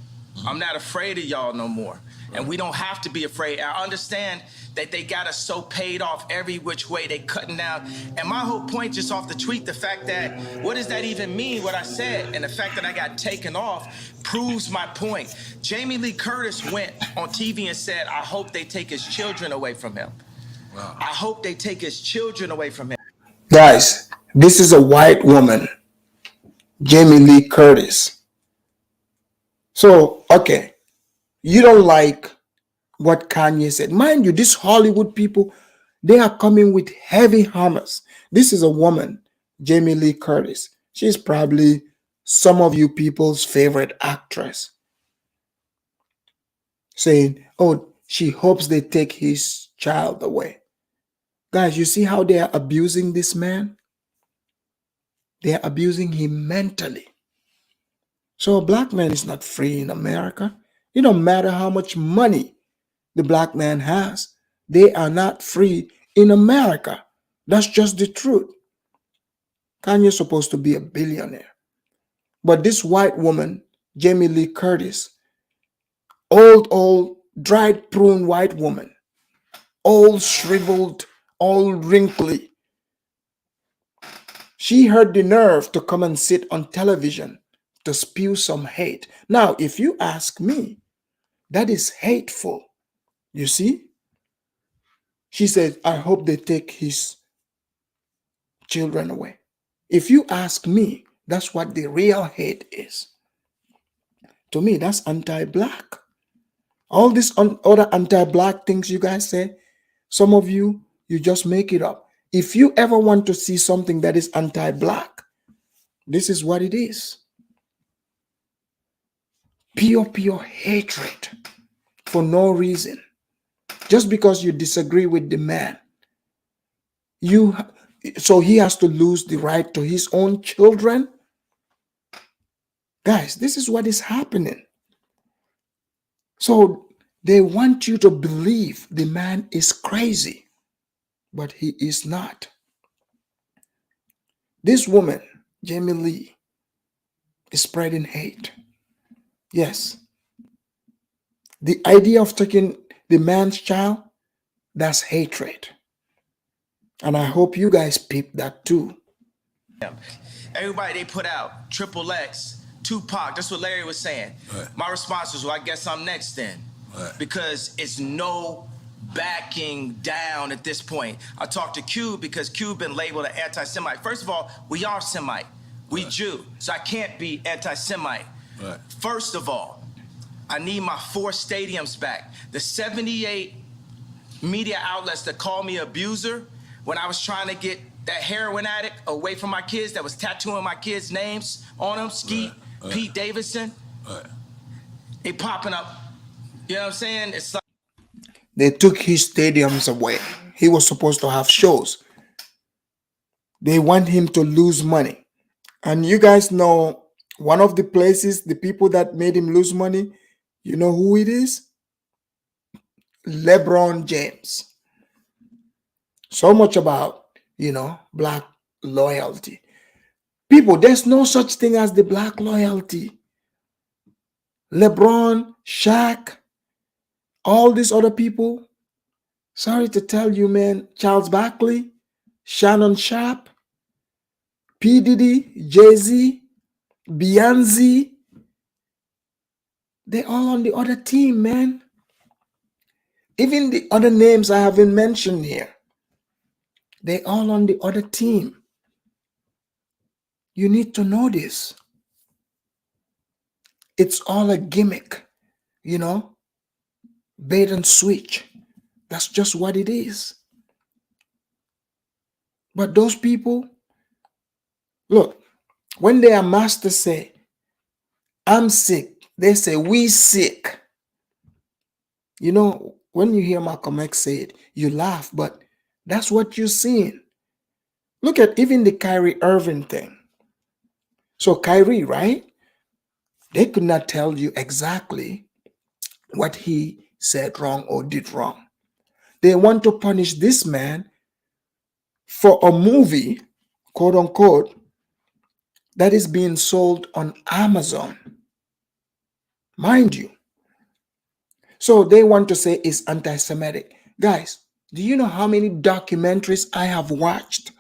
I'm not afraid of y'all no more. And we don't have to be afraid. I understand that they got us so paid off every which way, they cutting down. And my whole point just off the tweet, the fact that, what does that even mean, what I said? And the fact that I got taken off proves my point. Jamie Lee Curtis went on TV and said, I hope they take his children away from him. Wow. I hope they take his children away from him. Guys, this is a white woman, Jamie Lee Curtis. So, okay, you don't like what Kanye said. Mind you, these Hollywood people, they are coming with heavy hammers. This is a woman, Jamie Lee Curtis. She's probably some of you people's favorite actress. Saying, oh, she hopes they take his child away. Guys, you see how they are abusing this man? They are abusing him mentally. So a black man is not free in America. It don't matter how much money the black man has. They are not free in America. That's just the truth. Kanye's supposed to be a billionaire. But this white woman, Jamie Lee Curtis, old, dried prune white woman, all shriveled, all wrinkly. She had the nerve to come and sit on television to spew some hate. Now, if you ask me, that is hateful. You see? She said, I hope they take his children away. If you ask me, that's what the real hate is. To me, that's anti-black. All these other anti-black things you guys say, some of you, you just make it up. If you ever want to see something that is anti-black, this is what it is. Pure hatred for no reason. Just because you disagree with the man, so he has to lose the right to his own children. Guys, this is what is happening. So they want you to believe the man is crazy, but he is not. This woman, Jamie Lee, is spreading hate. Yes. The idea of taking the man's child, that's hatred. And I hope you guys peep that too. Everybody they put out, Triple X, Tupac, that's what Larry was saying. Right. My response was, well, I guess I'm next then. Right. Because it's no backing down at this point. I talked to Cube because Cube been labeled an anti-Semite. First of all, we are Semite. We right. Jew. So I can't be anti-Semite. Right. First of all, I need my 4 stadiums back. The 78 media outlets that called me abuser when I was trying to get that heroin addict away from my kids that was tattooing my kids' names on them, Skeet, right. Pete Davidson, right. They popping up. You know what I'm saying? It's like They took his stadiums away. He was supposed to have shows. They want him to lose money. And you guys know one of the places, the people that made him lose money, you know who it is? LeBron James. So much about, black loyalty. People, there's no such thing as the black loyalty. LeBron, Shaq, all these other people, sorry to tell you, man, Charles Barkley, Shannon Sharp, P. Diddy, Jay-Z, Beyonce, they're all on the other team, man. Even the other names I haven't mentioned here, they're all on the other team. You need to know this. It's all a gimmick, bait and switch. That's just what it is. But those people, look, when their masters say, I'm sick, they say, we sick. When you hear Malcolm X say it, you laugh, but that's what you're seeing. Look at even the Kyrie Irving thing. So Kyrie, right? They could not tell you exactly what he said wrong or did wrong. They want to punish this man for a movie, quote unquote, that is being sold on Amazon. Mind you. So they want to say it's anti-Semitic. Guys, do you know how many documentaries I have watched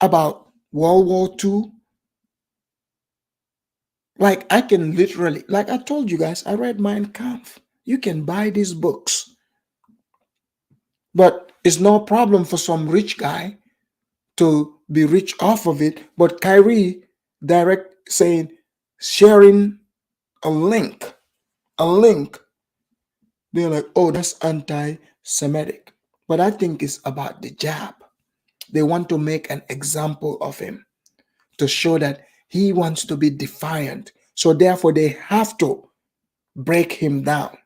about World War II? Like I can literally, like I told you guys, I read Mein Kampf. You can buy these books. But it's no problem for some rich guy to be rich off of it. But Kyrie direct saying, sharing a link. They're like, oh, that's anti-Semitic. But I think it's about the jab. They want to make an example of him to show that he wants to be defiant. So therefore, they have to break him down.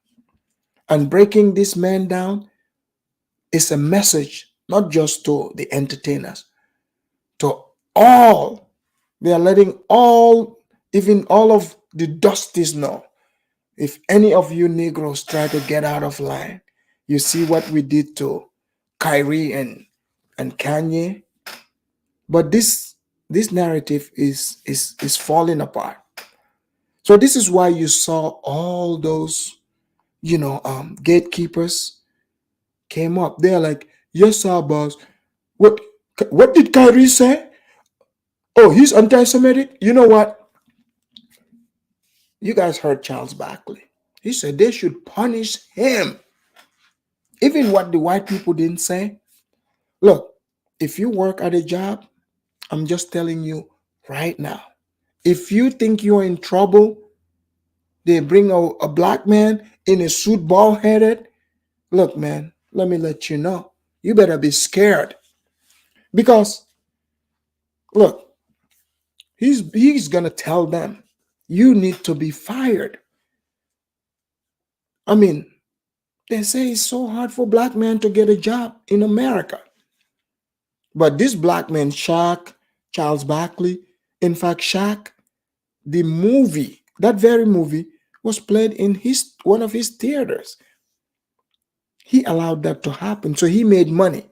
And breaking this man down is a message, not just to the entertainers, to all. They are letting even all of the dusties know. If any of you Negroes try to get out of line, you see what we did to Kyrie and Kanye. But this narrative is falling apart. So this is why you saw all those, gatekeepers came up. They're like, yes, sir, boss. What did Kyrie say? Oh, he's anti-Semitic. You know what? You guys heard Charles Barkley. He said they should punish him. Even what the white people didn't say. Look, if you work at a job, I'm just telling you right now. If you think you're in trouble, they bring a black man in a suit, bald-headed. Look, man, let me let you know. You better be scared. Because, look, he's going to tell them, you need to be fired. I mean, they say it's so hard for black men to get a job in America. But this black man, Shaq, Charles Barkley, in fact, Shaq, the movie, that very movie, was played in one of his theaters. He allowed that to happen, so he made money.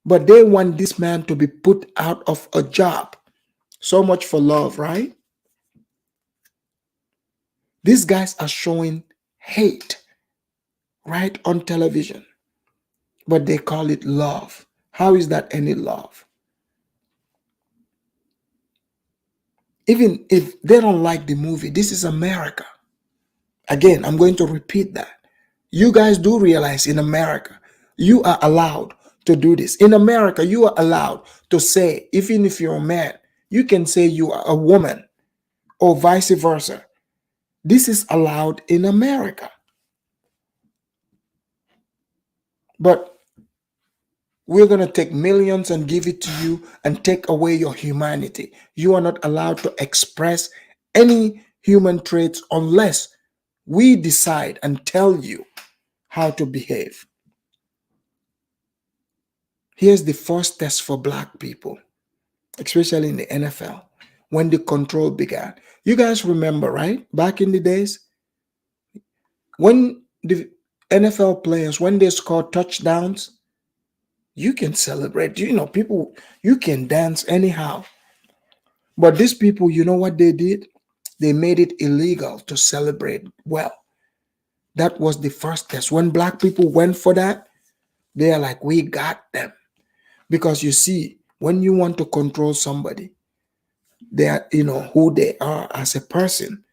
But they want this man to be put out of a job. So much for love, right? These guys are showing hate right on television, but they call it love. How is that any love? Even if they don't like the movie, this is America. Again, I'm going to repeat that. You guys do realize in America, you are allowed to do this. In America, you are allowed to say, even if you're a man, you can say you are a woman or vice versa. This is allowed in America. But we're going to take millions and give it to you and take away your humanity. You are not allowed to express any human traits unless we decide and tell you how to behave. Here's the first test for black people, especially in the NFL, when the control began. You guys remember, right? Back in the days, when the NFL players, when they score touchdowns, you can celebrate. People, you can dance anyhow. But these people, you know what they did? They made it illegal to celebrate well. That was the first test. When black people went for that, they are like, we got them. Because you see, when you want to control somebody, they are, who they are as a person,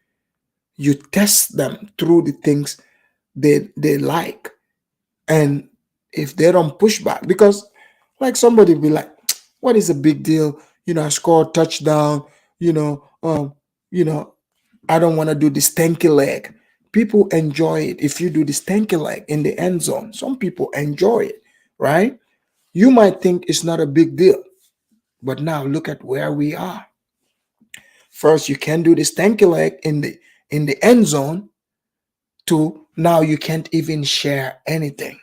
you test them through the things they like. And if they don't push back, because like somebody be like, what is a big deal? I score a touchdown, you know, um, you know, I don't want to do the stanky leg. People enjoy it if you do the stanky leg in the end zone. Some people enjoy it, right? You might think it's not a big deal, but now look at where we are. First, you can do the stanky leg in the end zone. To now you can't even share anything.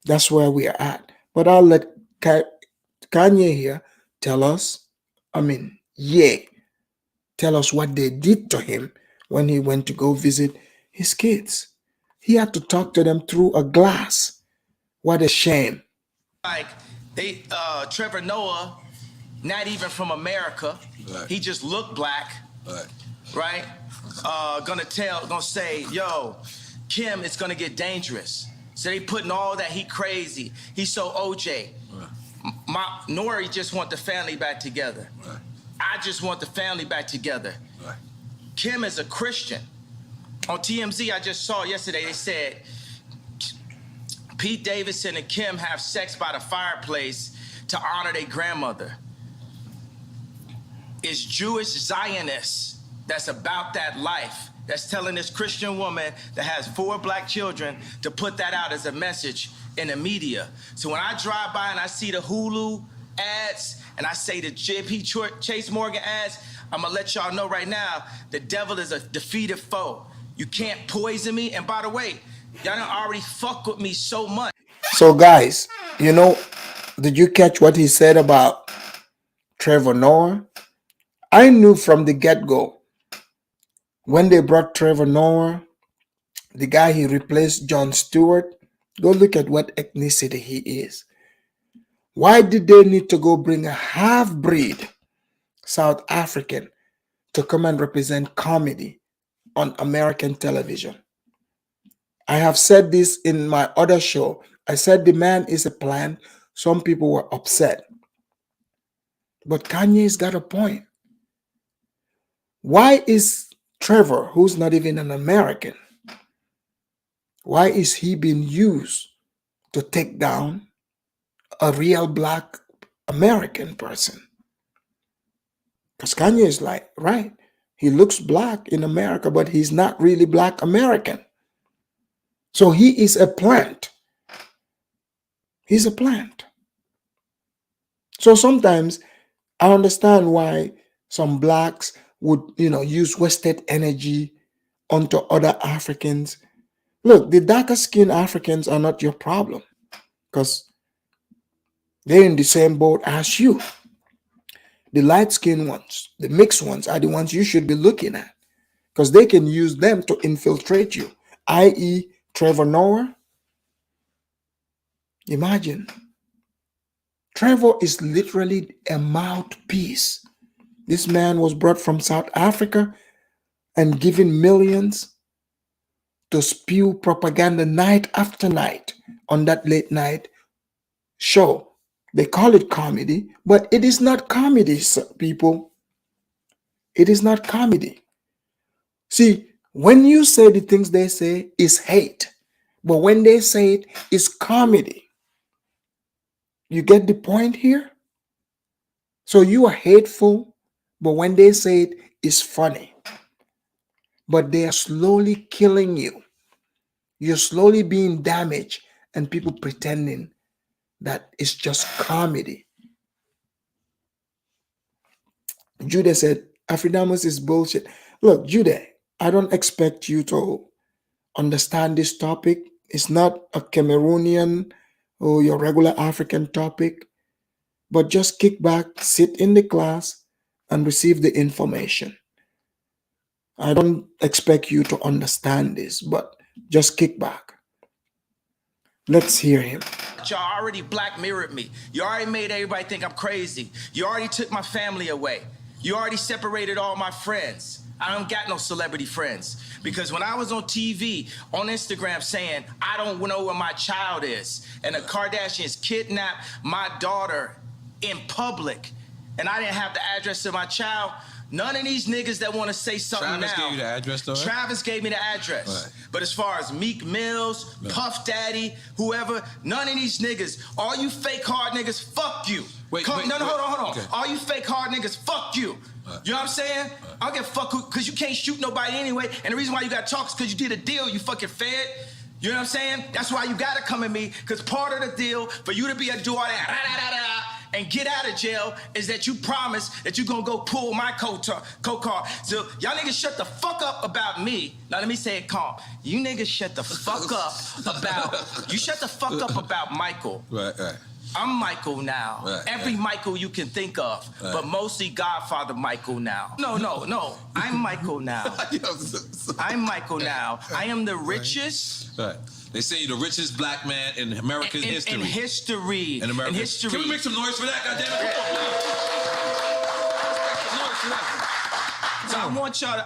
That's where we are at. But I'll let Kanye here tell us, Ye, tell us what they did to him when he went to go visit his kids. He had to talk to them through a glass. What a shame. Like Trevor Noah, not even from America. Right. He just looked black. Right? Gonna say, yo, Kim, it's gonna get dangerous. So they putting all that, he crazy. He's so OJ. Right. Nori just want the family back together. Right. I just want the family back together. Right. Kim is a Christian. On TMZ, I just saw yesterday, they said Pete Davidson and Kim have sex by the fireplace to honor their grandmother. It's Jewish Zionists that's about that life, that's telling this Christian woman that has 4 black children to put that out as a message in the media. So when I drive by and I see the Hulu ads and I say the JP Chase Morgan ads, I'm gonna let y'all know right now, the devil is a defeated foe. You can't poison me. And by the way, y'all done already fuck with me so much. So guys, did you catch what he said about Trevor Noah? I knew from the get-go when they brought Trevor Noah, the guy he replaced, John Stewart, go look at what ethnicity he is. Why did they need to go bring a half-breed South African to come and represent comedy on American television? I have said this in my other show. I said the man is a plant. Some people were upset. But Kanye's got a point. Why is Trevor, who's not even an American, why is he being used to take down a real black American person? Because Kanye is like, right, he looks black in America, but he's not really black American. So he is a plant. He's a plant. So sometimes I understand why some blacks would, use wasted energy onto other Africans. Look, the darker skinned Africans are not your problem because they're in the same boat as you. The light skinned ones, the mixed ones, are the ones you should be looking at because they can use them to infiltrate you, i.e., Trevor Noah. Imagine. Trevor is literally a mouthpiece. This man was brought from South Africa and given millions to spew propaganda night after night on that late night show. They call it comedy, but it is not comedy, people. It is not comedy. See, when you say the things they say is hate, but when they say it is comedy. You get the point here? So you are hateful, but when they say it is funny. But they are slowly killing you. You're slowly being damaged, and people pretending that it's just comedy. Judah said, Afridamus is bullshit. Look, Judah, I don't expect you to understand this topic It's not a Cameroonian or your regular African topic, but just kick back, sit in the class, and receive the information. I don't expect you to understand this, but just kick back. Let's hear him. Y'all already black mirrored me. You already made everybody think I'm crazy. You already took my family away. You already separated all my friends. I don't got no celebrity friends. Because when I was on TV, on Instagram saying, I don't know where my child is, and the Kardashians kidnapped my daughter in public, and I didn't have the address of my child, none of these niggas that want to say something Travis now. gave you the address, though, right? Travis gave me the address. Right. But as far as Meek Mills, Right. Puff Daddy, whoever, none of these niggas, all you fake hard niggas, fuck you. Wait, Hold on. Okay. All you fake hard niggas, fuck you. Right. You know what I'm saying? I don't give a fuck who, because you can't shoot nobody anyway. And the reason why you got to talk is because you did a deal, you fucking fed. You know what I'm saying? That's why you got to come at me, because part of the deal for you to be a do all that, and get out of jail is that you promise that you're gonna go pull my co-car. So y'all niggas shut the fuck up about me. Now let me say it calm. You niggas shut the fuck up about Michael. Right. I'm Michael now. Right, Every Michael you can think of, Right. but mostly Godfather Michael now. No. I'm Michael now. I'm Michael now. I am the richest. Right. They say you're the richest black man in American history. In history. In American history. Can we make some noise for that, goddammit? So I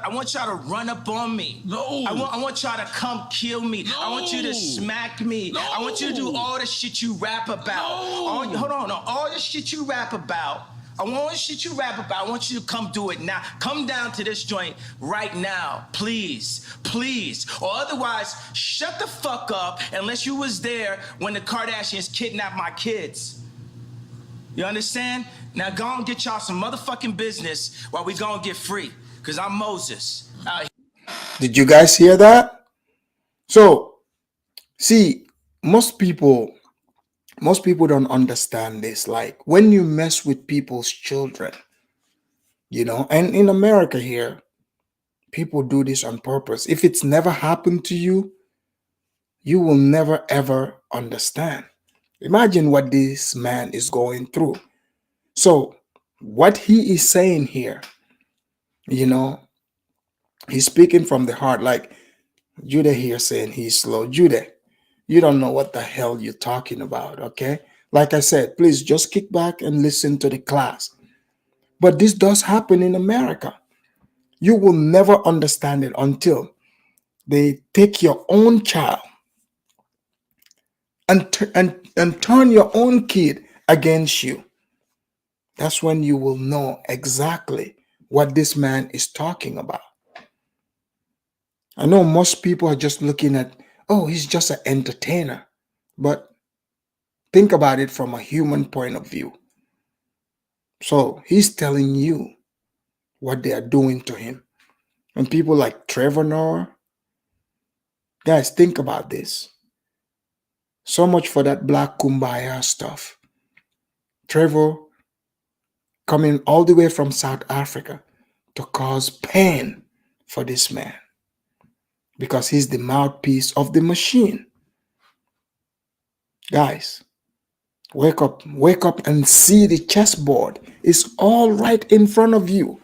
want y'all to run up on me. No. I want y'all to come kill me. No. I want you to smack me. No. I want you to do all the shit you rap about. No. All the shit you rap about. I want you to come do it now. Come down to this joint right now, please. Or otherwise, shut the fuck up unless you was there when the Kardashians kidnapped my kids. You understand? Now go and get y'all some motherfucking business while we go and get free. Because I'm Moses. Did you guys hear that? So, see, most people don't understand this. Like, when you mess with people's children, and in America here, people do this on purpose. If it's never happened to you, you will never ever understand. Imagine what this man is going through. So, what he is saying here, he's speaking from the heart. Like Judah here saying he's slow. Judah, you don't know what the hell you're talking about, okay? Like I said, please just kick back and listen to the class. But this does happen in America. You will never understand it until they take your own child and turn your own kid against you. That's when you will know exactly what this man is talking about. I know most people are just looking at, oh, he's just an entertainer. But think about it from a human point of view. So he's telling you what they are doing to him. And people like Trevor Noah, guys, think about this. So much for that black kumbaya stuff. Trevor coming all the way from South Africa to cause pain for this man because he's the mouthpiece of the machine. Guys, wake up and see the chessboard. It's all right in front of you.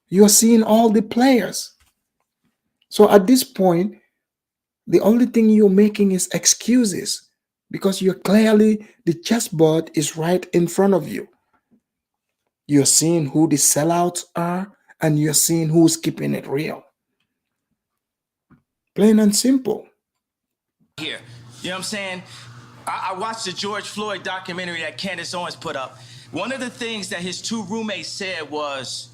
You're seeing all the players. So at this point, the only thing you're making is excuses because you're clearly, the chessboard is right in front of you. You're seeing who the sellouts are and you're seeing who's keeping it real. Plain and simple. Here, you know what I'm saying? I watched the George Floyd documentary that Candace Owens put up. One of the things that his two roommates said was,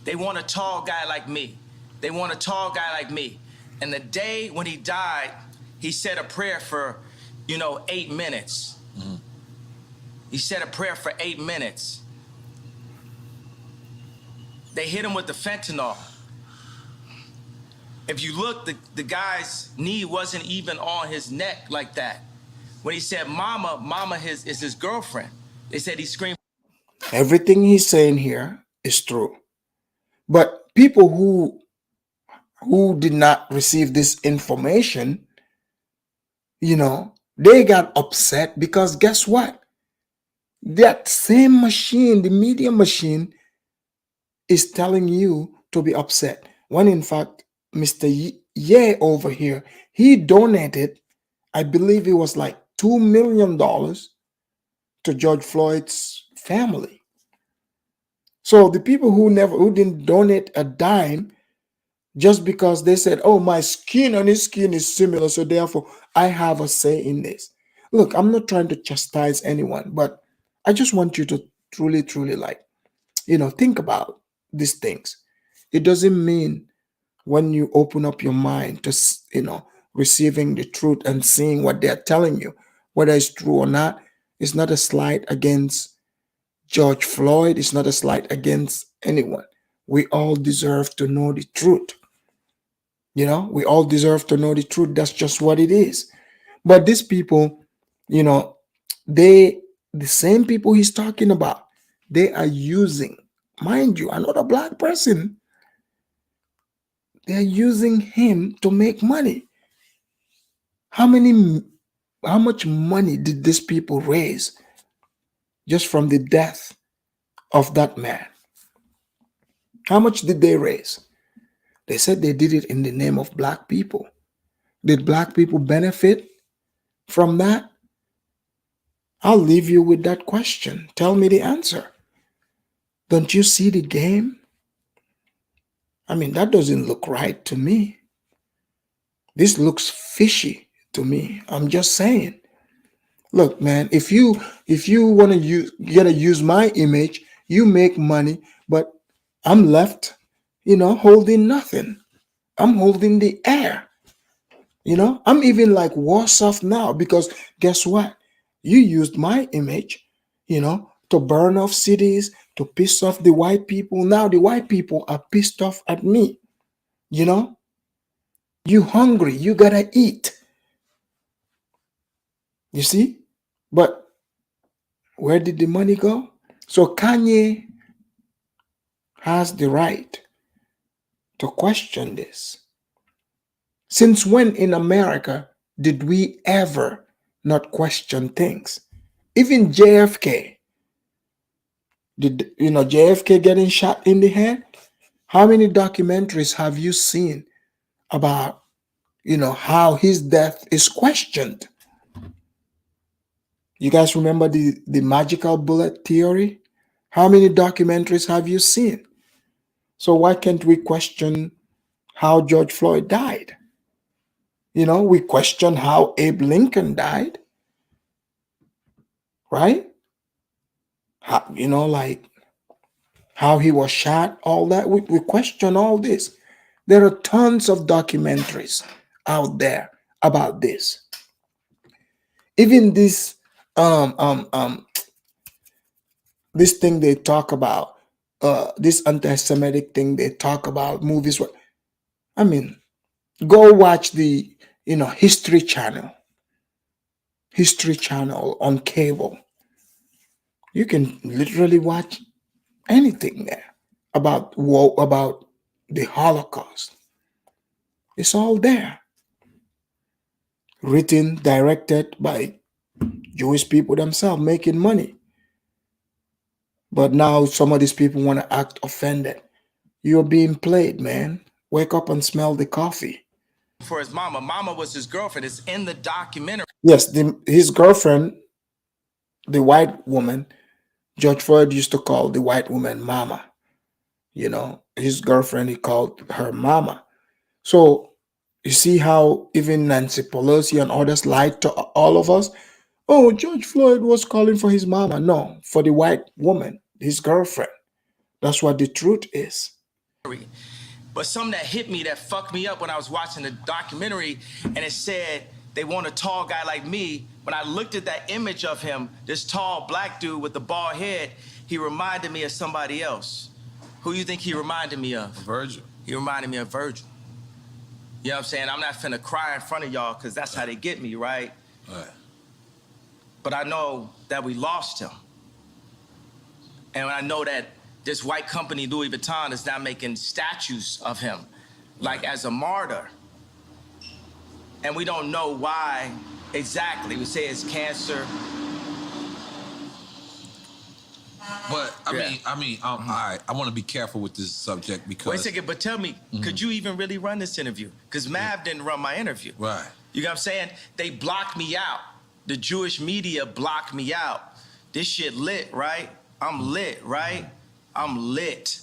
they want a tall guy like me. They want a tall guy like me. And the day when he died, he said a prayer for, 8 minutes. Mm-hmm. He said a prayer for 8 minutes. They hit him with the fentanyl. If you look, the guy's knee wasn't even on his neck like that. When he said mama is his girlfriend. They said he screamed. Everything he's saying here is true. But people who did not receive this information, they got upset because guess what? That same machine, the media machine, is telling you to be upset. When in fact, Mr. Ye over here, he donated, I believe it was like $2 million to George Floyd's family. So the people who didn't donate a dime just because they said, oh, my skin and his skin is similar, so therefore I have a say in this. Look, I'm not trying to chastise anyone, but I just want you to truly, truly think about these things. It doesn't mean when you open up your mind to, receiving the truth and seeing what they're telling you, whether it's true or not, it's not a slight against George Floyd. It's not a slight against anyone. We all deserve to know the truth. We all deserve to know the truth. That's just what it is. But these people, you know, the same people he's talking about, they are using, mind you, another black person. They're using him to make money. How much money did these people raise just from the death of that man? How much did they raise? They said they did it in the name of black people. Did black people benefit from that? I'll leave you with that question. Tell me the answer. Don't you see the game? I mean, that doesn't look right to me. This looks fishy to me. I'm just saying. Look, man, if you want to use my image, you make money, but I'm left, holding nothing. I'm holding the air. I'm even like worse off now because guess what? You used my image, to burn off cities, to piss off the white people. Now the white people are pissed off at me. You hungry, you gotta eat. You see? But where did the money go? So Kanye has the right to question this. Since when in America did we ever not question things? Even JFK. Did JFK getting shot in the head? How many documentaries have you seen about how his death is questioned? You guys remember the magical bullet theory? How many documentaries have you seen? So why can't we question how George Floyd died? We question how Abe Lincoln died, right? Like how he was shot, all that. We question all this. There are tons of documentaries out there about this. Even this thing they talk about, this anti-Semitic thing they talk about, movies. I mean, go watch the History Channel on cable. You can literally watch anything there about the Holocaust. It's all there. Written, directed by Jewish people themselves making money. But now some of these people want to act offended. You're being played, man. Wake up and smell the coffee. For his mama. Mama was his girlfriend. It's in the documentary. Yes, his girlfriend, the white woman, George Floyd used to call the white woman mama. His girlfriend, he called her mama. So you see how even Nancy Pelosi and others lied to all of us? Oh, George Floyd was calling for his mama. No, for the white woman, his girlfriend. That's what the truth is. But something that hit me, that fucked me up when I was watching the documentary, and it said they want a tall guy like me. When I looked at that image of him, this tall black dude with the bald head, he reminded me of somebody else. Who you think he reminded me of? Virgil. He reminded me of Virgil. You know what I'm saying? I'm not finna cry in front of y'all because that's how they get me, right? Right. But I know that we lost him. And I know that this white company, Louis Vuitton, is now making statues of him, like as a martyr. And we don't know why Exactly. We say it's cancer. But I mean, all right. I want to be careful with this subject because. Wait a second, but tell me, could you even really run this interview? Because Mav didn't run my interview. Right. You know what I'm saying? They blocked me out. The Jewish media blocked me out. This shit lit, right? I'm lit, right? I'm lit.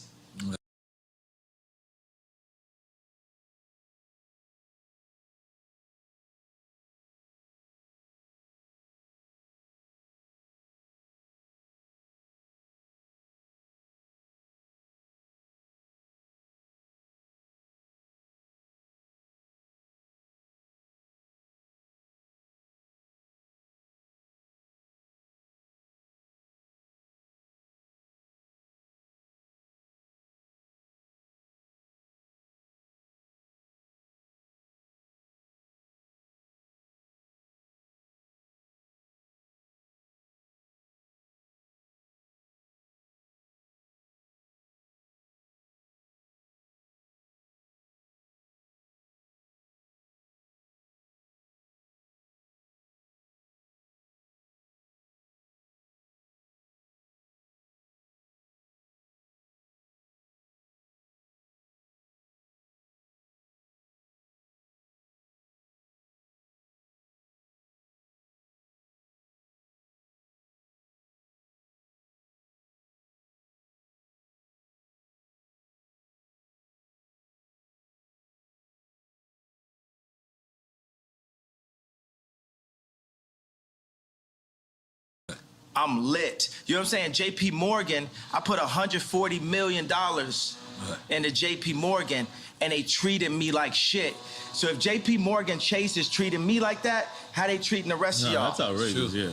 I'm lit. You know what I'm saying? JP Morgan, I put $140 million into JP Morgan and they treated me like shit. So if JP Morgan Chase is treating me like that, how they treating the rest of y'all? That's outrageous, yeah.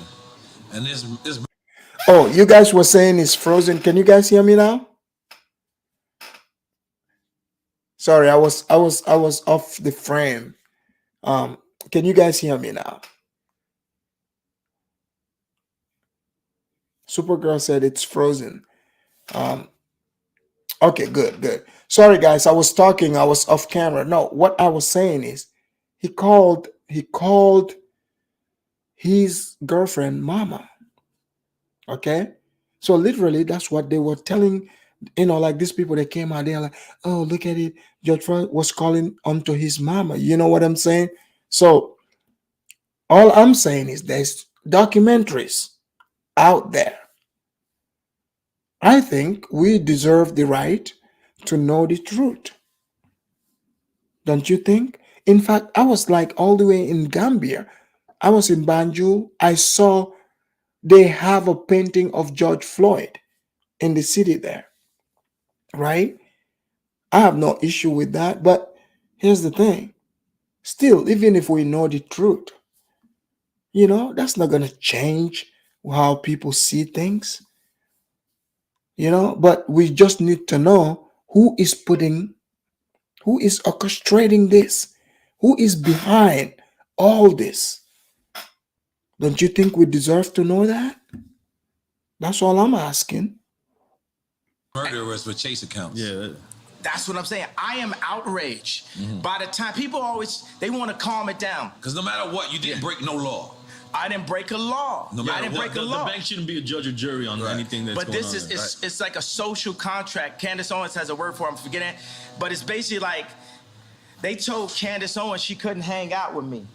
And this. Oh, you guys were saying it's frozen. Can you guys hear me now? Sorry, I was off the frame. Can you guys hear me now? Supergirl said it's frozen. Okay, good. Sorry, guys. I was talking. I was off camera. No, what I was saying is, he called his girlfriend mama. Okay, so literally, that's what they were telling. Like these people that came out there, like, oh, look at it. George Floyd was calling onto his mama. You know what I'm saying? So all I'm saying is there's documentaries out there. I think we deserve the right to know the truth. Don't you think? In fact, I was like all the way in Gambia. I was in Banjul. I saw they have a painting of George Floyd in the city there, right? I have no issue with that. But here's the thing. Still, even if we know the truth, that's not going to change how people see things, but we just need to know who is orchestrating this, who is behind all this. Don't you think we deserve to know that? That's all I'm asking. Murderers with Chase accounts. Yeah. That's what I'm saying. I am outraged. By the time people they want to calm it down. Because no matter what, you didn't break no law. I didn't break a law. No matter I didn't break a law. The bank shouldn't be a judge or jury on anything that's but going this on. It's like a social contract. Candace Owens has a word for it, I'm forgetting. But it's basically like they told Candace Owens she couldn't hang out with me.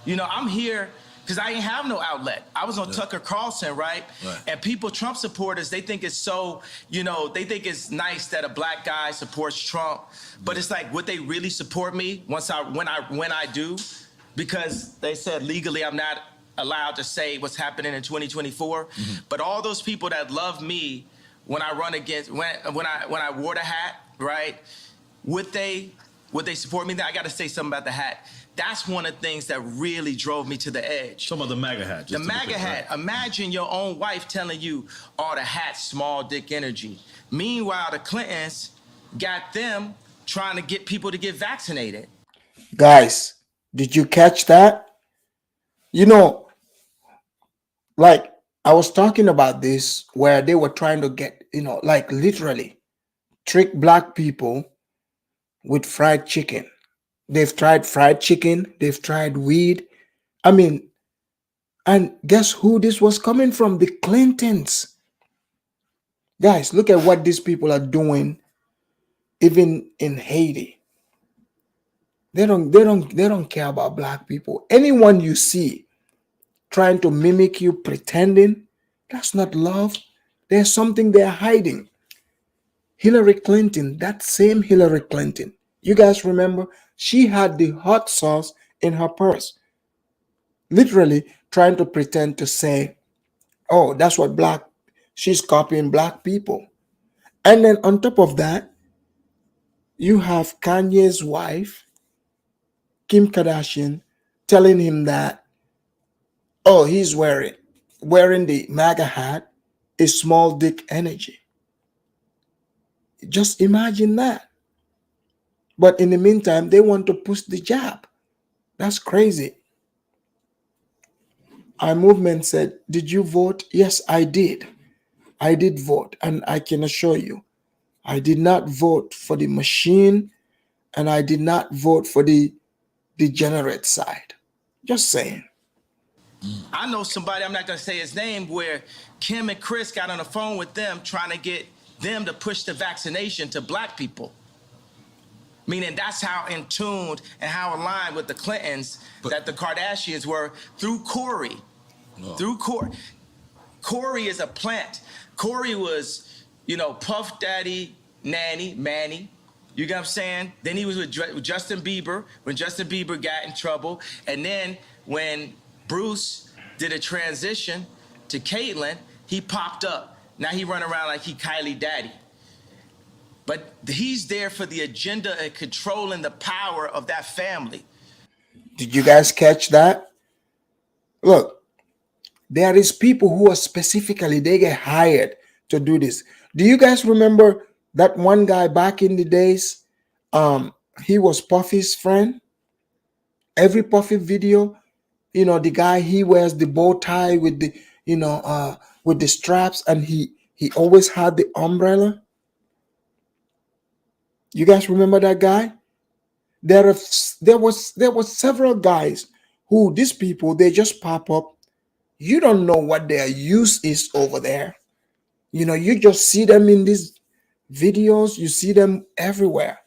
I'm here because I didn't have no outlet. I was on Tucker Carlson, right? And Trump supporters, they think it's so, they think it's nice that a black guy supports Trump. But it's like, would they really support me when I do? Because they said legally I'm not allowed to say what's happening in 2024. But all those people that love me when I run against, when I wore the hat, right? Would they support me? I got to say something about the hat. That's one of the things that really drove me to the edge. Talking about the MAGA hat. The MAGA hat. Right? Imagine your own wife telling you, oh, the hat's small dick energy. Meanwhile, the Clintons got them trying to get people to get vaccinated. Guys, did you catch that? Like I was talking about this where they were trying to get, like literally trick black people with fried chicken. They've tried fried chicken. They've tried weed. I mean, and guess who this was coming from? The Clintons. Guys, look at what these people are doing, even in Haiti. They don't care about black people. Anyone you see trying to mimic you, pretending, that's not love. There's something they're hiding. Hillary Clinton, that same Hillary Clinton, you guys remember? She had the hot sauce in her purse, literally trying to pretend to say, oh, that's what she's copying black people. And then on top of that, you have Kanye's wife, Kim Kardashian, telling him that, oh, he's wearing the MAGA hat is small dick energy. Just imagine that. But in the meantime, they want to push the jab. That's crazy. Our movement said, did you vote? Yes, I did. I did vote. And I can assure you, I did not vote for the machine and I did not vote for the degenerate side. Just saying. I know somebody, I'm not gonna say his name, where Kim and Chris got on the phone with them trying to get them to push the vaccination to black people. Meaning that's how in tuned and how aligned with the Clintons that the Kardashians were through Corey. Through Corey. Corey is a plant. Corey was, Puff Daddy, Manny. You get what I'm saying? Then he was with Justin Bieber when Justin Bieber got in trouble. And then when Bruce did a transition to Caitlyn, he popped up. Now he run around like he Kylie Daddy. But he's there for the agenda and controlling the power of that family. Did you guys catch that? Look, there is people who are specifically, they get hired to do this. Do you guys remember that one guy back in the days? He was Puffy's friend. Every Puffy video, the guy, he wears the bow tie with the, with the straps, and he always had the umbrella. You guys remember that guy? There was several guys who, these people, they just pop up. You don't know what their use is over there. You just see them in these videos, you see them everywhere.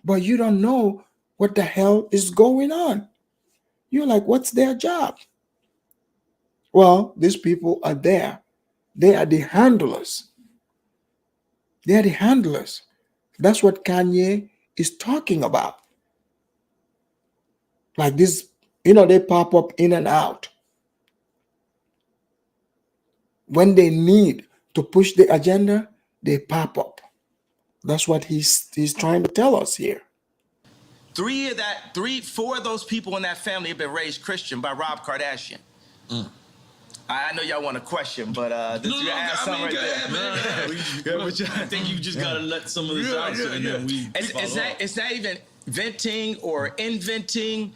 But you don't know what the hell is going on. You're like, what's their job? Well, these people are there. They are the handlers. They are the handlers. That's what Kanye is talking about. Like this, they pop up in and out. When they need to push the agenda, they pop up. That's what he's trying to tell us here. Four of those people in that family have been raised Christian by Rob Kardashian. I know y'all want a question, but you ask something right there. I think you just gotta let some of this out, and then we. It's not even venting or inventing.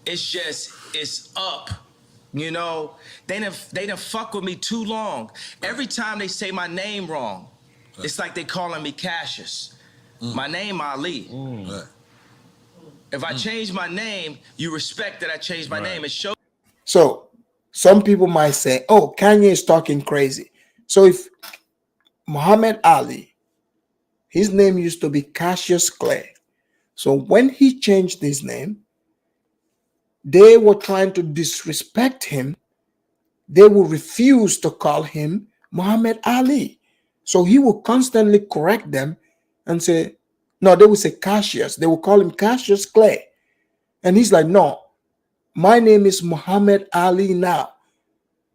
It's up. They done fuck with me too long. Every time they say my name wrong, it's like they calling me Cassius. My name Ali. If I change my name, you respect that I changed my name. It shows. So some people might say, oh, Kanye is talking crazy. So if Muhammad Ali, his name used to be Cassius Clay. So when he changed his name, they were trying to disrespect him. They would refuse to call him Muhammad Ali. So he would constantly correct them and say, no, they would say Cassius. They would call him Cassius Clay. And he's like, no, my name is Muhammad Ali now.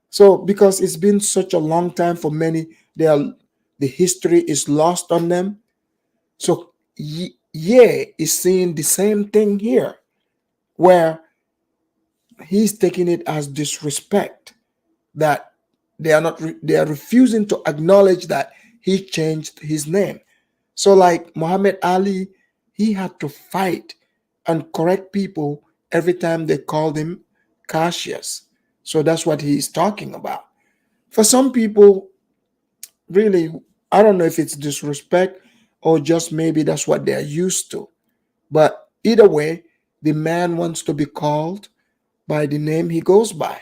So because it's been such a long time for many, the history is lost on them. So Ye is seeing the same thing here, where he's taking it as disrespect, that they are refusing to acknowledge that he changed his name. So like Muhammad Ali, he had to fight and correct people every time they called him Cassius. So that's what he's talking about. For some people, really, I don't know if it's disrespect or just maybe that's what they're used to. But either way, the man wants to be called by the name he goes by.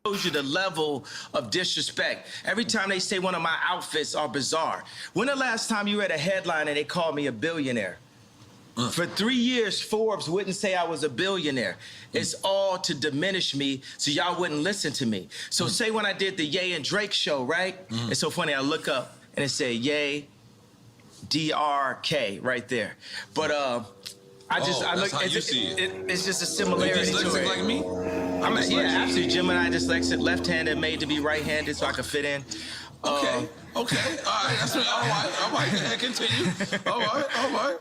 Shows you the level of disrespect. Every time they say one of my outfits are bizarre. When the last time you read a headline and they called me a billionaire? For 3 years, Forbes wouldn't say I was a billionaire. It's all to diminish me so y'all wouldn't listen to me. So say when I did the Ye and Drake show, right? It's so funny, I look up and it said Ye, DRK right there. But I look, it's just a similarity to it. Like me? Absolutely. Gemini dyslexic, left-handed, made to be right-handed so I could fit in. Okay. All right. That's all right. Yeah, continue. All right.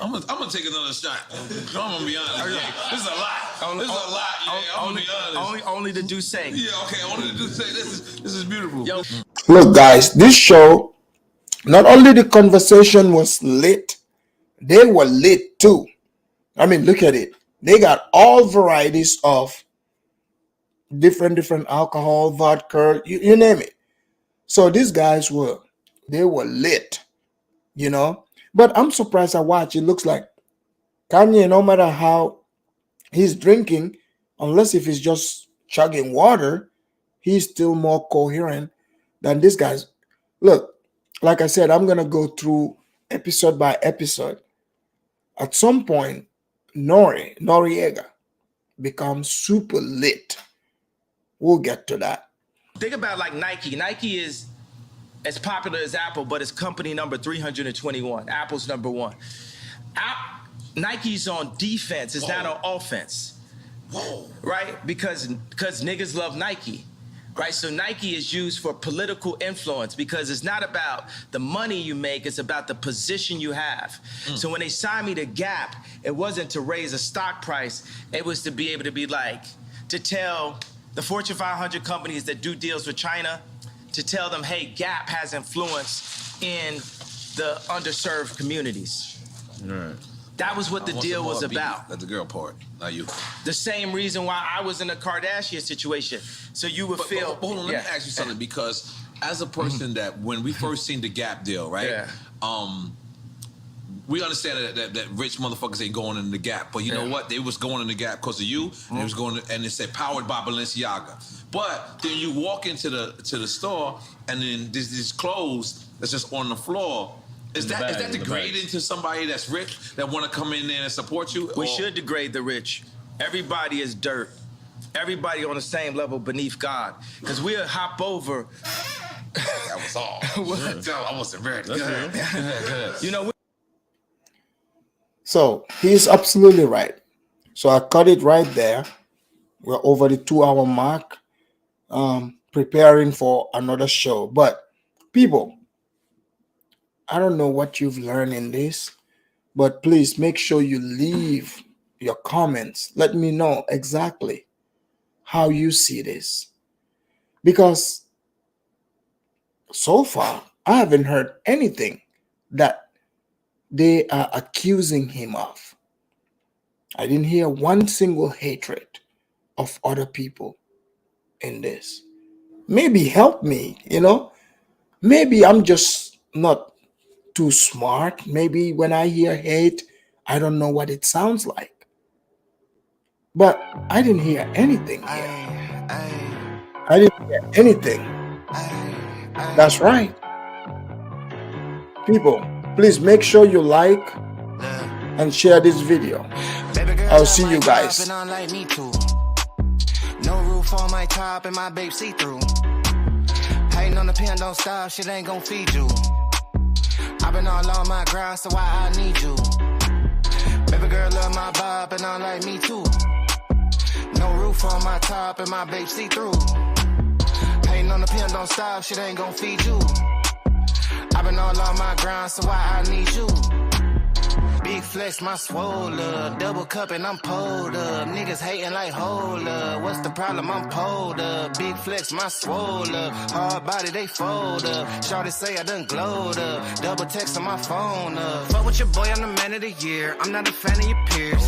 I'm gonna take another shot. I'm gonna be honest. This is a lot. This is a lot. I'm gonna be honest. Only the do say. Yeah. Okay. Only the do say. This is beautiful. Yo. Look, guys, this show, not only the conversation was lit, they were lit too. I mean, look at it. They got all varieties of different alcohol, vodka, you name it. So these guys were lit, you know. But I'm surprised I watch. It looks like Kanye, no matter how he's drinking, unless if he's just chugging water, he's still more coherent than these guys. Look, like I said, I'm going to go through episode by episode. At some point, Noriega becomes super lit. We'll get to that. Think about like Nike. Nike is as popular as Apple, but it's company number 321. Apple's number 1. Nike's on defense. It's not on offense. Whoa. Right? Because niggas love Nike. Right? So Nike is used for political influence because it's not about the money you make, it's about the position you have. So when they signed me to Gap, it wasn't to raise a stock price. It was to be able to be like, to tell the Fortune 500 companies that do deals with China, to tell them, hey, Gap has influence in the underserved communities. Right. That was what the deal was about. That's the girl part, not you. The same reason why I was in a Kardashian situation. So you would feel. Hold on, let me ask you something, because as a person that when we first seen the Gap deal, right? Yeah. We understand that rich motherfuckers ain't going in the Gap, but you know what? They was going in the Gap because of you. And it was going and it said powered by Balenciaga. But then you walk into the store and then there's these clothes that's just on the floor. Is that degrading to somebody that's rich that want to come in there and support you? We should degrade the rich. Everybody is dirt. Everybody on the same level beneath God. Because we'll hop over. That was all. I wasn't very good. You know. So he's absolutely right. So I cut it right there. We're over the 2-hour mark, preparing for another show. But people, I don't know what you've learned in this, but please make sure you leave your comments. Let me know exactly how you see this. Because so far, I haven't heard anything that they are accusing him of. I didn't hear one single hatred of other people in this. Maybe help me, you know? Maybe I'm just not too smart. Maybe when I hear hate, I don't know what it sounds like. But I didn't hear anything here. I didn't hear anything. That's right. People, please make sure you like and share this video. I'll see you guys. No roof on my top and my babe see through. Hating on the pen, don't stop, shit ain't gon' feed you. I've been all on my grind, so why I need you? Baby girl love my vibe and I like me too. No roof on my top and my babe see through. Hating on the pen, don't stop, shit ain't gon' feed you. I've been all on my grind, so why I need you? Big flex, my swole up. Double cup and I'm pulled up. Niggas hating like hold up. What's the problem? I'm pulled up. Big flex, my swole up. Hard body, they fold up. Shawty say I done glowed up. Double text on my phone up. Fuck with your boy, I'm the man of the year. I'm not a fan of your peers.